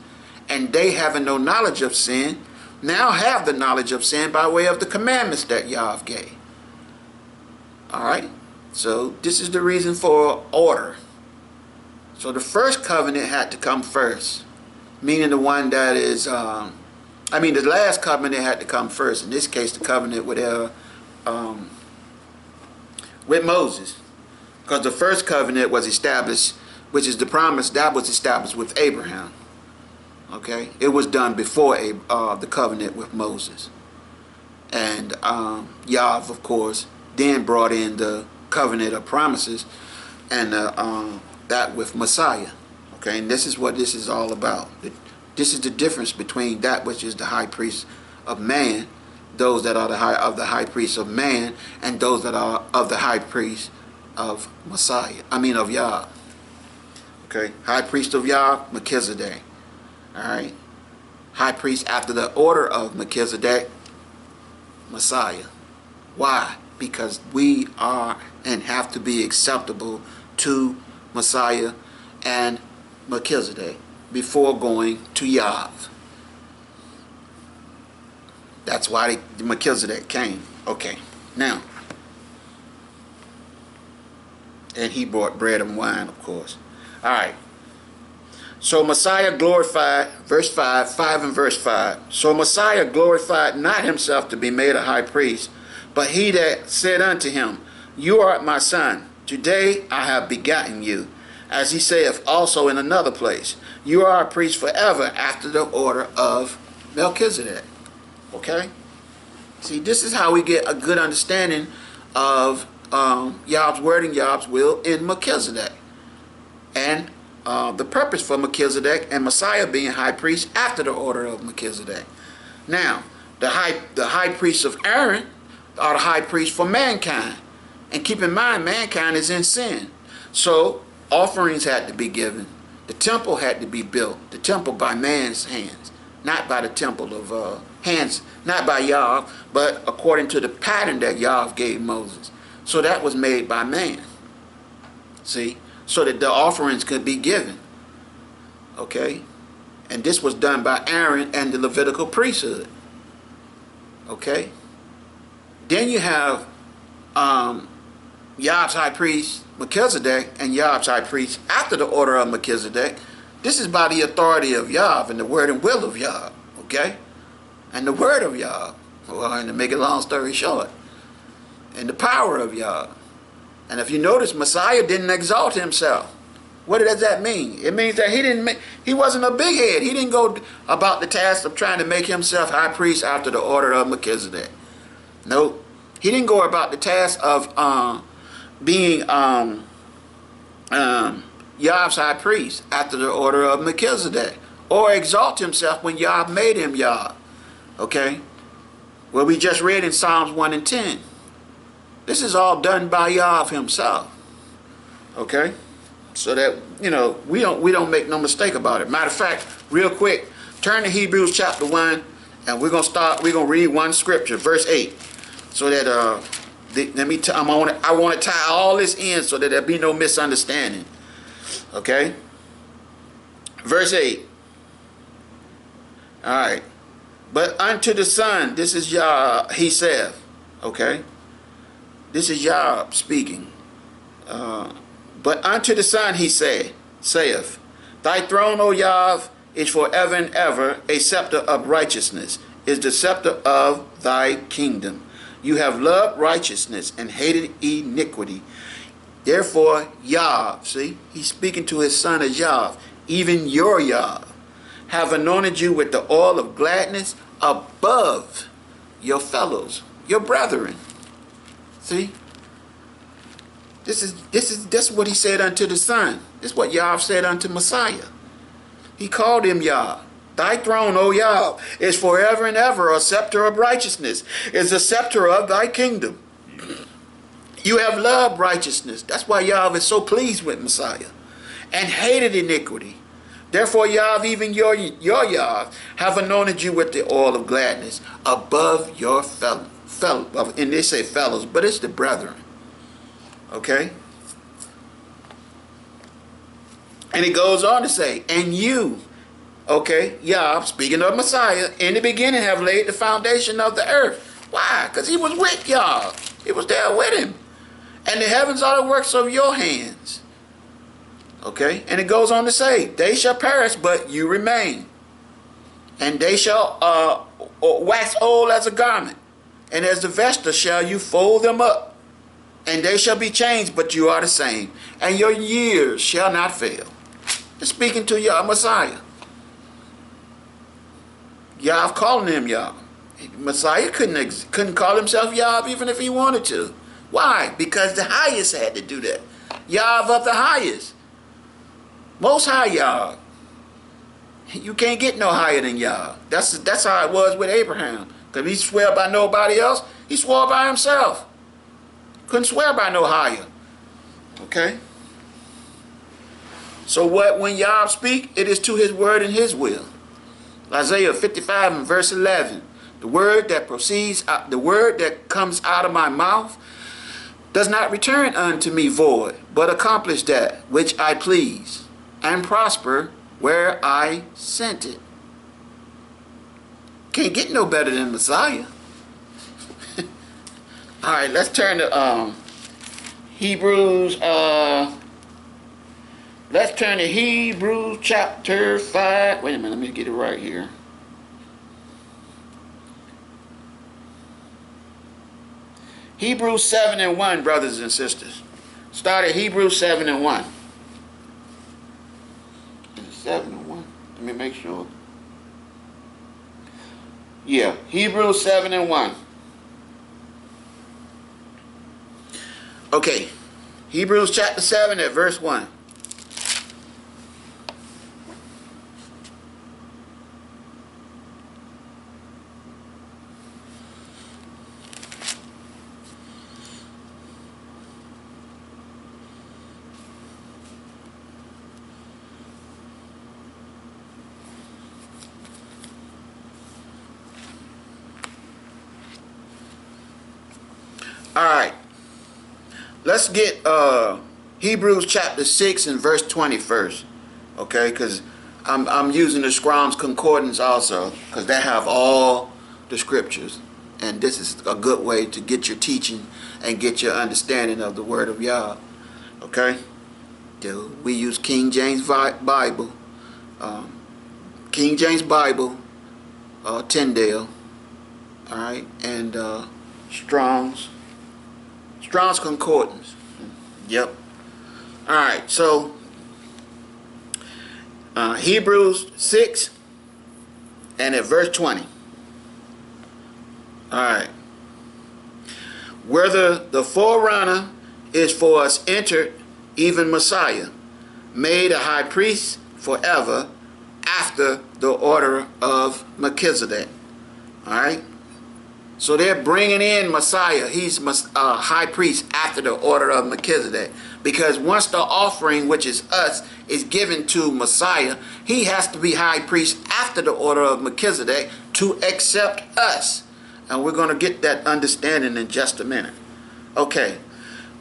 Speaker 1: And they, having no knowledge of sin, now have the knowledge of sin by way of the commandments that Yahweh gave. Alright? So this is the reason for order. So the first covenant had to come first. Meaning the one that is... the last covenant had to come first. In this case, the covenant with Moses. Because the first covenant was established, which is the promise, that was established with Abraham. Okay? It was done before the covenant with Moses. And Yahweh, of course, then brought in the covenant of promises and that with Messiah. Okay? And this is what this is all about. This is the difference between that which is the high priest of man, those that are the high priest of man, and those that are of the high priest of Messiah. Of Yah. Okay, high priest of Yah, Melchizedek. All right, high priest after the order of Melchizedek, Messiah. Why? Because we are and have to be acceptable to Messiah and Melchizedek before going to Yah. That's why Melchizedek came. Okay, now, and he brought bread and wine, of course. All right. So Messiah glorified, verse 5 and verse 5. So Messiah glorified not himself to be made a high priest, but he that said unto him, You art my son, today I have begotten you. As he saith also in another place, You are a priest forever after the order of Melchizedek. Okay? See, this is how we get a good understanding of Yahweh's word and Yahweh's will in Melchizedek. And the purpose for Melchizedek and Messiah being high priest after the order of Melchizedek. Now, the high priests of Aaron are the high priest for mankind. And keep in mind, mankind is in sin. So, offerings had to be given. The temple had to be built. The temple by man's hands. Not by the temple of hands, not by Yah, but according to the pattern that Yah gave Moses. So that was made by man. See? So that the offerings could be given. Okay? And this was done by Aaron and the Levitical priesthood. Okay? Then you have Yah's high priest Melchizedek and Yah's high priest after the order of Melchizedek. This is by the authority of Yah and the word and will of Yah. Okay? And the word of Yah. Well, and to make a long story short. And the power of Yah. And if you notice, Messiah didn't exalt himself. What does that mean? It means that he wasn't a big head. He didn't go about the task of trying to make himself high priest after the order of Melchizedek. Nope. He didn't go about the task of being Yah's high priest after the order of Melchizedek. Or exalt himself when Yah made him Yah. Okay? Well, we just read in Psalms 1 and 10. This is all done by Yah himself. Okay? So that, we don't make no mistake about it. Matter of fact, real quick, turn to Hebrews chapter 1, and we're going to read one scripture, verse 8. So that, I want to tie all this in so that there be no misunderstanding. Okay? Verse 8. All right. But unto the Son, this is Yah, he saith. Okay? This is Yah speaking. But unto the Son he saith, Thy throne, O Yah, is forever and ever. A scepter of righteousness is the scepter of thy kingdom. You have loved righteousness and hated iniquity. Therefore, Yah, see, he's speaking to his son as Yah, even your Yah, have anointed you with the oil of gladness above your fellows, your brethren. See? This is what he said unto the Son. This is what Yah said unto Messiah. He called him Yah. Thy throne, O Yah, is forever and ever. A scepter of righteousness is the scepter of thy kingdom. You have loved righteousness. That's why Yah is so pleased with Messiah. And hated iniquity. Therefore Yah, even your Yah, have anointed you with the oil of gladness above your fellow. And they say fellows, but it's the brethren. Okay? And it goes on to say, and you, okay, Yah, speaking of Messiah, in the beginning have laid the foundation of the earth. Why? Because he was with Yah. He was there with him. And the heavens are the works of your hands. Okay? And it goes on to say, they shall perish, but you remain. And they shall wax old as a garment. And as the vesture shall you fold them up. And they shall be changed, but you are the same. And your years shall not fail. It's speaking to Yah Messiah. Yah calling him Yah. Messiah couldn't call himself Yah even if he wanted to. Why? Because the highest had to do that. Yah of the highest. Most high Yah. You can't get no higher than Yah. That's how it was with Abraham. Because he swore by nobody else. He swore by himself. Couldn't swear by no higher. Okay? So when Yah speak, it is to his word and his will. Isaiah 55 and verse 11. The word that comes out of my mouth does not return unto me void, but accomplish that which I please, and prosper where I sent it. Can't get no better than Messiah. All right, let's turn to Hebrews. Let's turn to Hebrews chapter 5. Wait a minute, let me get it right here. Hebrews 7 and 1, brothers and sisters. Start at Hebrews 7 and 1. 7 and 1. Let me make sure. Yeah, Hebrews 7 and 1. Okay, Hebrews chapter 7 at verse 1. All right. Let's get Hebrews chapter 6 and verse 20 first. Okay, because I'm using the Strong's Concordance also, because they have all the scriptures. And this is a good way to get your teaching and get your understanding of the word of Yah. Okay? We use King James Bible. King James Bible, Tyndale. All right? And Strong's Concordance. Yep. All right, so Hebrews 6 and at verse 20. All right. Whether the forerunner is for us entered, even Messiah, made a high priest forever after the order of Melchizedek. All right. So they're bringing in Messiah. He's a high priest after the order of Melchizedek. Because once the offering, which is us, is given to Messiah, he has to be high priest after the order of Melchizedek to accept us. And we're going to get that understanding in just a minute. Okay.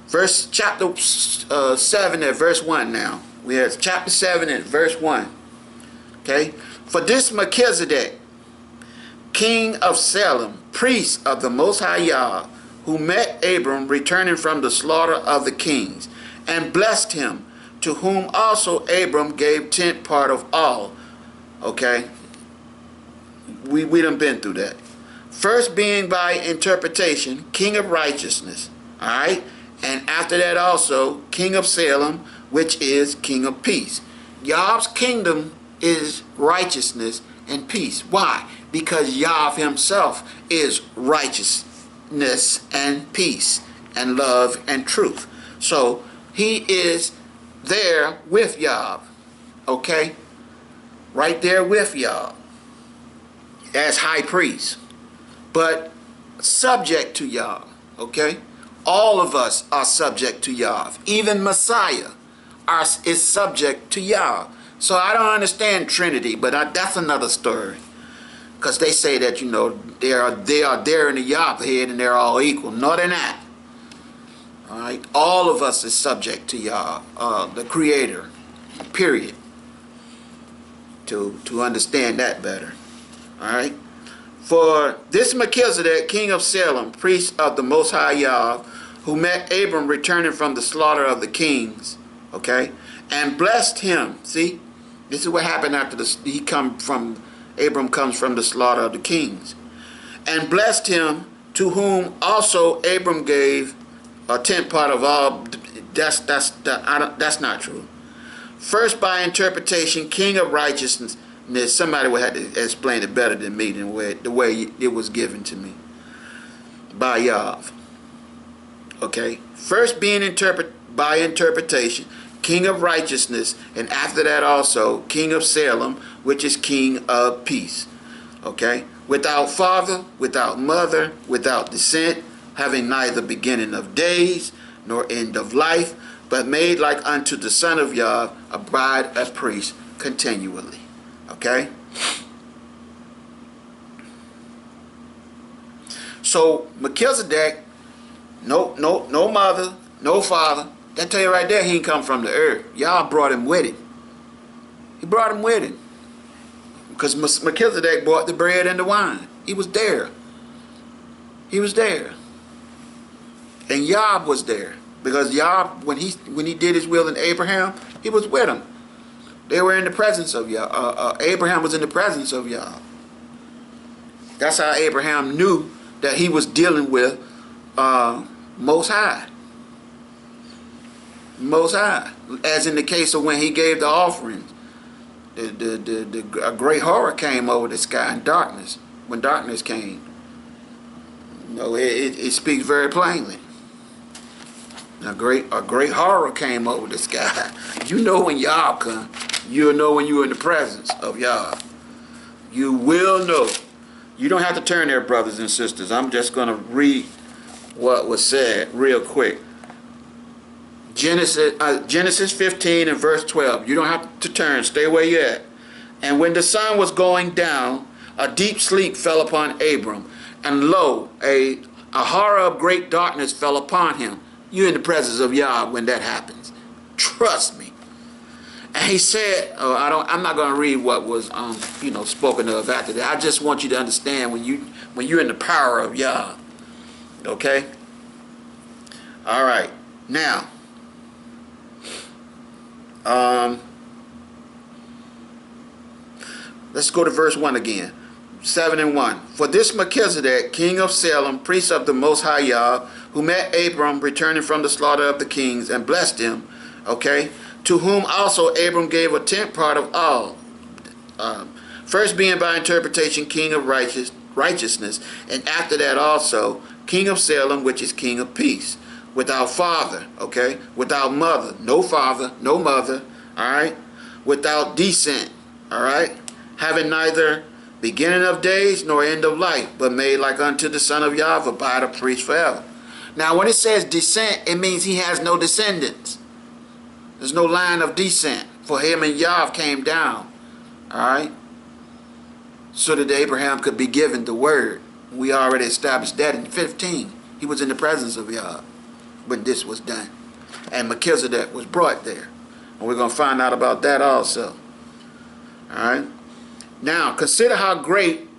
Speaker 1: Chapter 7 at verse 1 now. We have chapter 7 at verse 1. Okay. For this Melchizedek, king of Salem, priest of the Most High Yah, who met Abram returning from the slaughter of the kings, and blessed him, to whom also Abram gave 10th part of all. Okay? We done been through that. First being by interpretation, king of righteousness. Alright? And after that also, king of Salem, which is king of peace. Yah's kingdom is righteousness and peace. Why? Because Yah himself is righteousness and peace and love and truth. So he is there with Yah. Okay? Right there with Yah. as high priest, but subject to Yah. Okay? All of us are subject to Yah. Even Messiah is subject to Yah. So I don't understand Trinity, but that's another story. Because they say that, you know, they are there in the Yah head and they're all equal. No, they're not. All right? All of us is subject to Yah, the Creator, period. To understand that better. All right? For this Melchizedek, king of Salem, priest of the Most High Yah, who met Abram returning from the slaughter of the kings, okay, and blessed him. See, this is what happened after Abram comes from the slaughter of the kings, and blessed him, to whom also Abram gave a tenth part of all. That's not true. First, by interpretation, king of righteousness. Somebody would have to explain it better than me, than the way it was given to me by Yah. Okay, first being by interpretation, king of righteousness, and after that also king of Salem, which is king of peace. Okay, without father, without mother, without descent, having neither beginning of days nor end of life, but made like unto the Son of Yah, a bride, a priest, continually. Okay? So Melchizedek, no mother, no father. That tell you right there, he ain't come from the earth. Yah brought him with him. He brought him with him. Because Melchizedek brought the bread and the wine. He was there. He was there. And Yah was there. Because Yah, when he did his will in Abraham, he was with him. They were in the presence of Yah. Abraham was in the presence of Yah. That's how Abraham knew that he was dealing with Most High. Most High. As in the case of when he gave the offerings. A great horror came over the sky in darkness. When darkness came. You know, it speaks very plainly. A great horror came over the sky. You know when Yah come. You'll know when you're in the presence of Yah. You will know. You don't have to turn there, brothers and sisters. I'm just going to read what was said real quick. Genesis 15 and verse 12. You don't have to turn. Stay where you're at. And when the sun was going down, a deep sleep fell upon Abram. And lo, a horror of great darkness fell upon him. You're in the presence of Yah when that happens. Trust me. And he said, I'm not going to read what was spoken of after that. I just want you to understand when you're in the power of Yah. Okay? All right. Now, let's go to verse 1 again. 7 and 1. For this Melchizedek, king of Salem, priest of the Most High Yah, who met Abram returning from the slaughter of the kings and blessed him, okay, to whom also Abram gave a tenth part of all. First being by interpretation king of righteousness, and after that also king of Salem, which is king of peace. Without father, okay, without mother, no father, no mother, all right, without descent, all right, having neither beginning of days nor end of life, but made like unto the Son of Yah, abide a priest forever. Now when it says descent, it means he has no descendants. There's no line of descent. For him and Yah came down. Alright? So that Abraham could be given the word. We already established that in 15. He was in the presence of Yah when this was done. And Melchizedek was brought there. And we're going to find out about that also. Alright? Now, consider how great,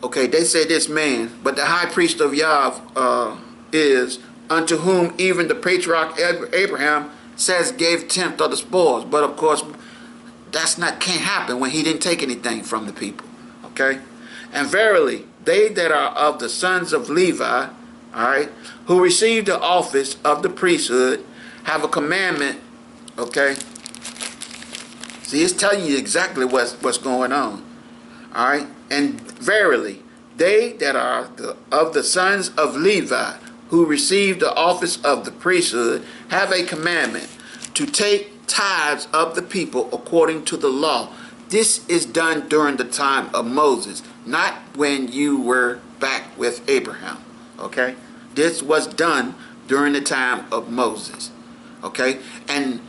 Speaker 1: okay, they say this man, but the high priest of Yah is, unto whom even the patriarch Abraham says gave tenth of the spoils. But of course, can't happen when he didn't take anything from the people. Okay? And verily, they that are of the sons of Levi, all right, who received the office of the priesthood, have a commandment, okay? See, it's telling you exactly what's going on. All right? And verily, they that are of the sons of Levi, who received the office of the priesthood, have a commandment to take tithes of the people according to the law. This is done during the time of Moses, not when you were back with Abraham. Okay? This was done during the time of Moses. Okay? And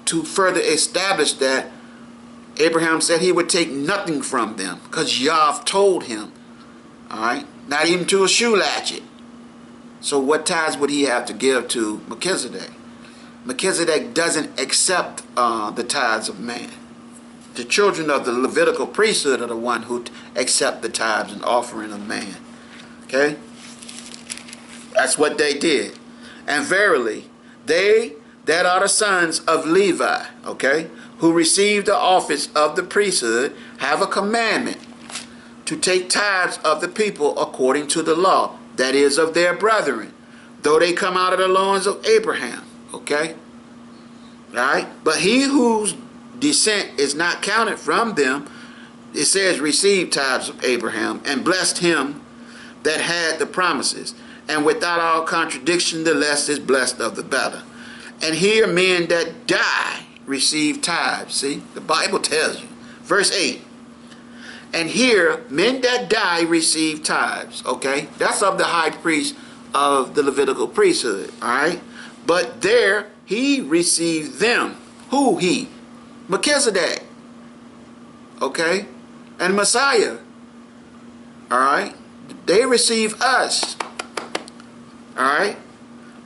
Speaker 1: to further establish that, Abraham said he would take nothing from them because Yahweh told him. All right? Not even to a shoe latchet. So what tithes would he have to give to Melchizedek? Melchizedek doesn't accept the tithes of man. The children of the Levitical priesthood are the one who accept the tithes and offering of man. Okay? That's what they did. And verily, they that are the sons of Levi, okay, who received the office of the priesthood, have a commandment to take tithes of the people according to the law, that is, of their brethren, though they come out of the loins of Abraham. Okay? Right? But he whose descent is not counted from them, it says, received tithes of Abraham, and blessed him that had the promises. And without all contradiction, the less is blessed of the better. And here men that die receive tithes. See? The Bible tells you. Verse 8. And here men that die receive tithes. Okay? That's of the high priest of the Levitical priesthood. Alright? But there he received them. Who he? Melchizedek. Okay? And Messiah. Alright? They receive us. Alright?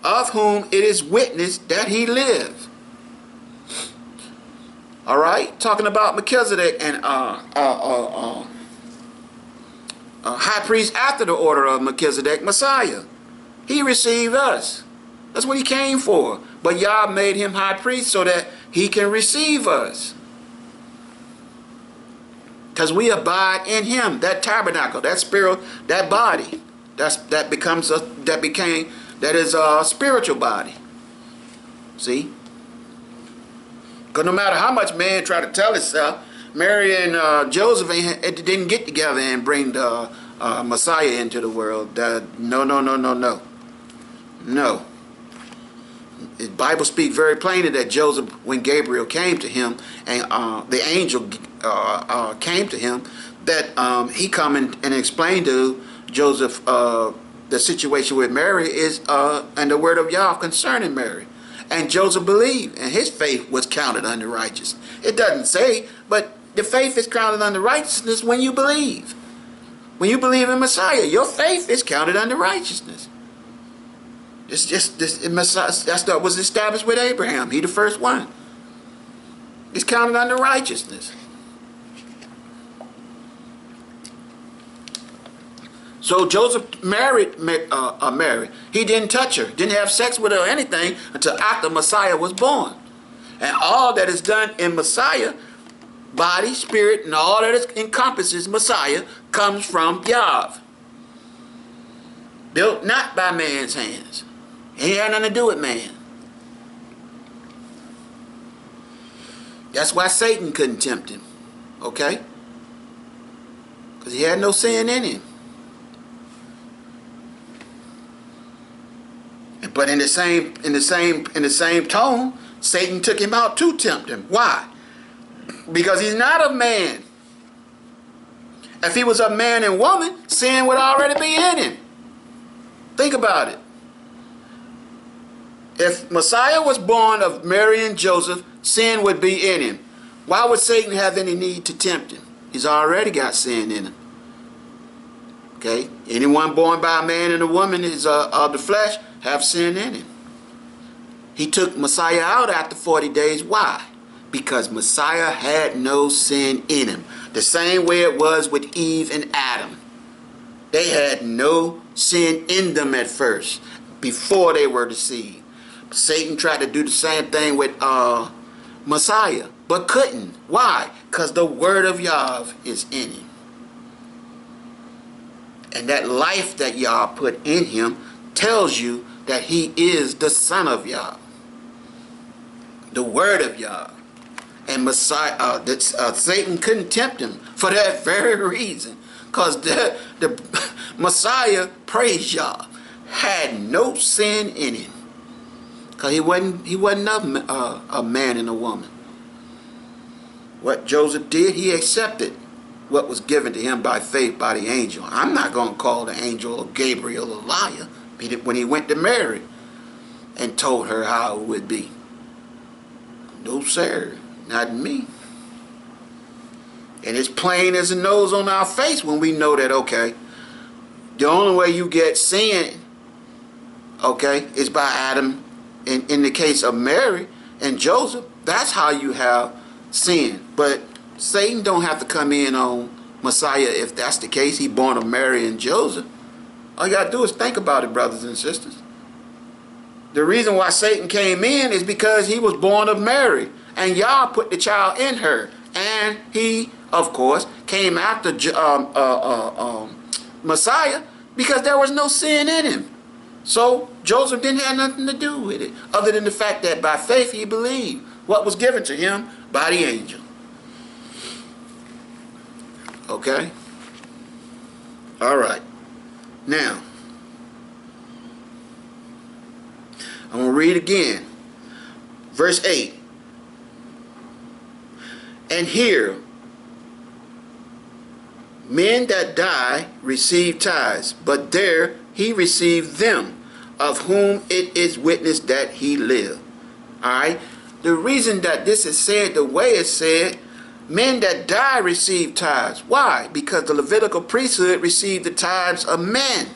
Speaker 1: Of whom it is witnessed that he lived. Alright? Talking about Melchizedek and high priest after the order of Melchizedek, Messiah. He received us. That's what he came for. But Yah made him high priest so that he can receive us. Because we abide in him. That tabernacle, that spirit, that body. That is a spiritual body. See? Because no matter how much man try to tell itself, Mary and Joseph didn't get together and bring the Messiah into the world. No. The Bible speaks very plainly that Joseph, when Gabriel came to him, and the angel came to him, that he come and explained to Joseph the situation with Mary is and the word of Yahweh concerning Mary. And Joseph believed, and his faith was counted unto righteousness. It doesn't say, but the faith is counted unto righteousness when you believe. When you believe in Messiah, your faith is counted unto righteousness. That was established with Abraham. He the first one. It's counted unto righteousness. So Joseph married Mary. He didn't touch her, didn't have sex with her or anything until after Messiah was born. And all that is done in Messiah, body, spirit, and all that encompasses Messiah comes from Yahweh. Built not by man's hands. He had nothing to do with man. That's why Satan couldn't tempt him. Okay? Because he had no sin in him. But in the same tone, Satan took him out to tempt him. Why? Because he's not of man. If he was a man and woman, sin would already be in him. Think about it. If Messiah was born of Mary and Joseph, sin would be in him. Why would Satan have any need to tempt him? He's already got sin in him. Okay? Anyone born by a man and a woman is of the flesh have sin in him. He took Messiah out after 40 days. Why? Because Messiah had no sin in him. The same way it was with Eve and Adam. They had no sin in them at first, before they were deceived. Satan tried to do the same thing with Messiah, but couldn't. Why? Because the word of Yahweh is in him. And that life that Yah put in him tells you that he is the Son of Yah. The word of Yah. And Messiah, Satan couldn't tempt him for that very reason. Because the Messiah, praise Yah, had no sin in him. Because he wasn't a man and a woman. What Joseph did, he accepted. what was given to him by faith by the angel. I'm not going to call the angel Gabriel a liar when he went to Mary and told her how it would be. No, sir, not me. And it's plain as the nose on our face when we know that, okay, the only way you get sin, okay, is by Adam. In the case of Mary and Joseph, that's how you have sin. But Satan don't have to come in on Messiah if that's the case. He born of Mary and Joseph. All you got to do is think about it, brothers and sisters. The reason why Satan came in is because he was born of Mary. And Yah put the child in her. And he, of course, came after Messiah because there was no sin in him. So Joseph didn't have nothing to do with it, other than the fact that by faith he believed what was given to him by the angel. Okay? All right. Now, I'm going to read again. Verse 8. And here, men that die receive tithes, but there he received them, of whom it is witnessed that he lived. Alright? The reason that this is said the way it's said, men that die receive tithes. Why? Because the Levitical priesthood received the tithes of men.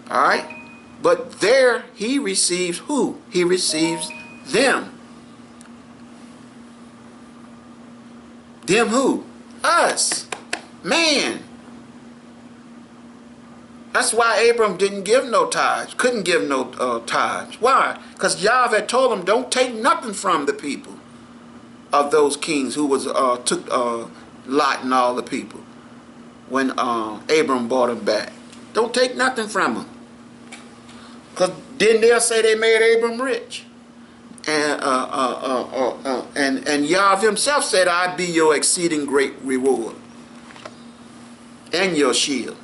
Speaker 1: Alright? But there he receives who? He receives them. Them who? Us. Man. That's why Abram didn't give no tithes, couldn't give no tithes. Why? Because Yahweh had told him, don't take nothing from the people of those kings who was took Lot and all the people when Abram bought him back. Don't take nothing from them. Because then they'll say they made Abram rich. And Yahweh himself said, I be your exceeding great reward and your shield.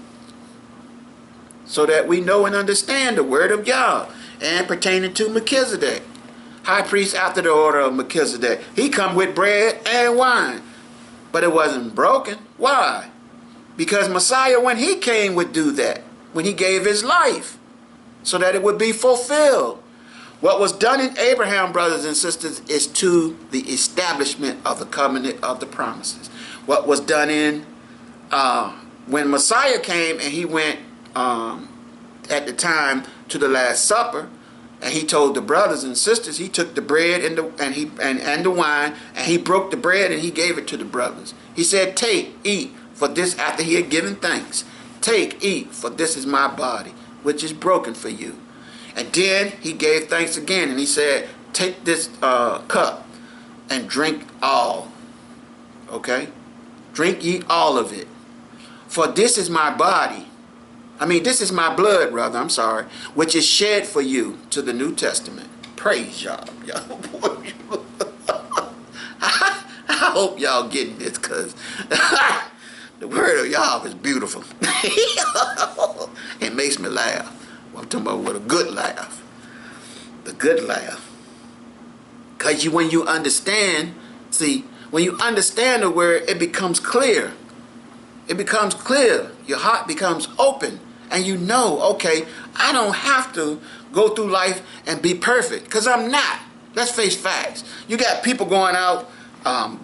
Speaker 1: So that we know and understand the word of Yah and pertaining to Melchizedek, high priest after the order of Melchizedek. He come with bread and wine, but it wasn't broken. Why? Because Messiah, when he came, would do that, when he gave his life, so that it would be fulfilled. What was done in Abraham, brothers and sisters, is to the establishment of the covenant of the promises. What was done in when Messiah came and he went at the time to the Last Supper, and he told the brothers and sisters, he took the bread and the wine, and he broke the bread and he gave it to the brothers. He said, take, eat, for this, after he had given thanks, take, eat, for this is my body, which is broken for you. And then he gave thanks again, and he said, take this cup and drink all. Okay? Drink ye all of it. For this is my body. This is my blood, rather, I'm sorry, which is shed for you, to the New Testament. Praise y'all. I hope y'all getting this, because the word of y'all is beautiful. It makes me laugh. I'm talking about with a good laugh. The good laugh. Because when you understand, when you understand the word, it becomes clear. It becomes clear. Your heart becomes open. And you know, okay, I don't have to go through life and be perfect. Because I'm not. Let's face facts. You got people going out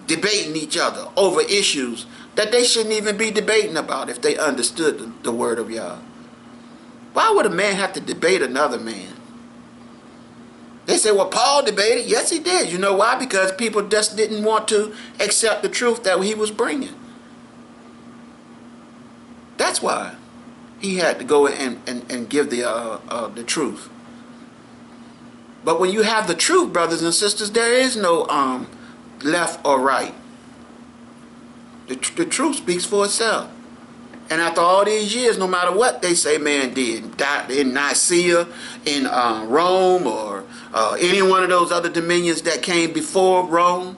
Speaker 1: debating each other over issues that they shouldn't even be debating about if they understood the word of Yah. Why would a man have to debate another man? They say, well, Paul debated. Yes, he did. You know why? Because people just didn't want to accept the truth that he was bringing. That's why he had to go and give the truth. But when you have the truth, brothers and sisters, there is no left or right. The truth speaks for itself. And after all these years, no matter what they say man did, died in Nicaea, in Rome, or any one of those other dominions that came before Rome,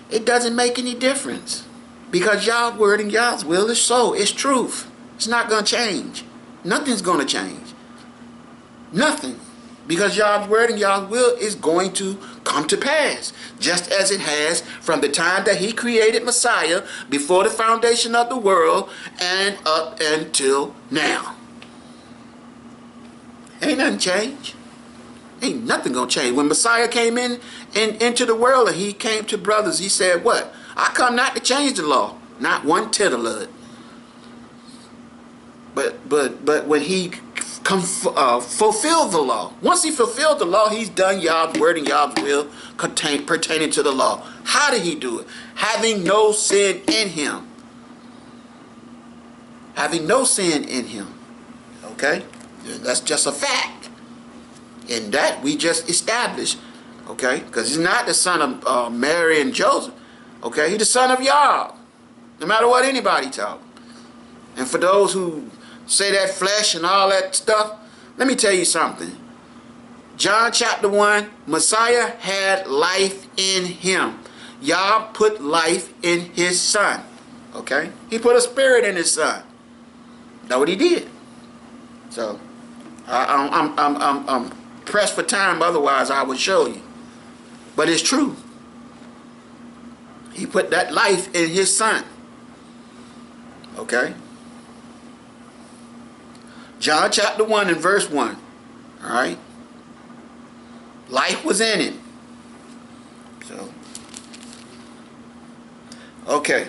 Speaker 1: it doesn't make any difference. Because Yah's word and Yah's will is so. It's truth. It's not going to change. Nothing's going to change. Nothing. Because Yah's word and Yah's will is going to come to pass, just as it has from the time that he created Messiah before the foundation of the world and up until now. Ain't nothing changed. Ain't nothing gonna change. When Messiah came into the world and he came to brothers, he said what? I come not to change the law, not one tittle of it. But when he fulfilled the law, once he fulfilled the law, he's done Yah's word and Yah's will pertaining to the law. How did he do it? Having no sin in him. Having no sin in him. Okay? That's just a fact. And that we just established. Okay? Because he's not the son of Mary and Joseph. Okay? He's the son of Yah. No matter what anybody taught. And for those who say that flesh and all that stuff, let me tell you something. John chapter 1, Messiah had life in him. Yah put life in his son. Okay? He put a spirit in his son. That's what he did. So, I'm pressed for time, otherwise I would show you. But it's true. He put that life in his son. Okay? John chapter 1 and verse 1. Alright? Life was in him. So, okay.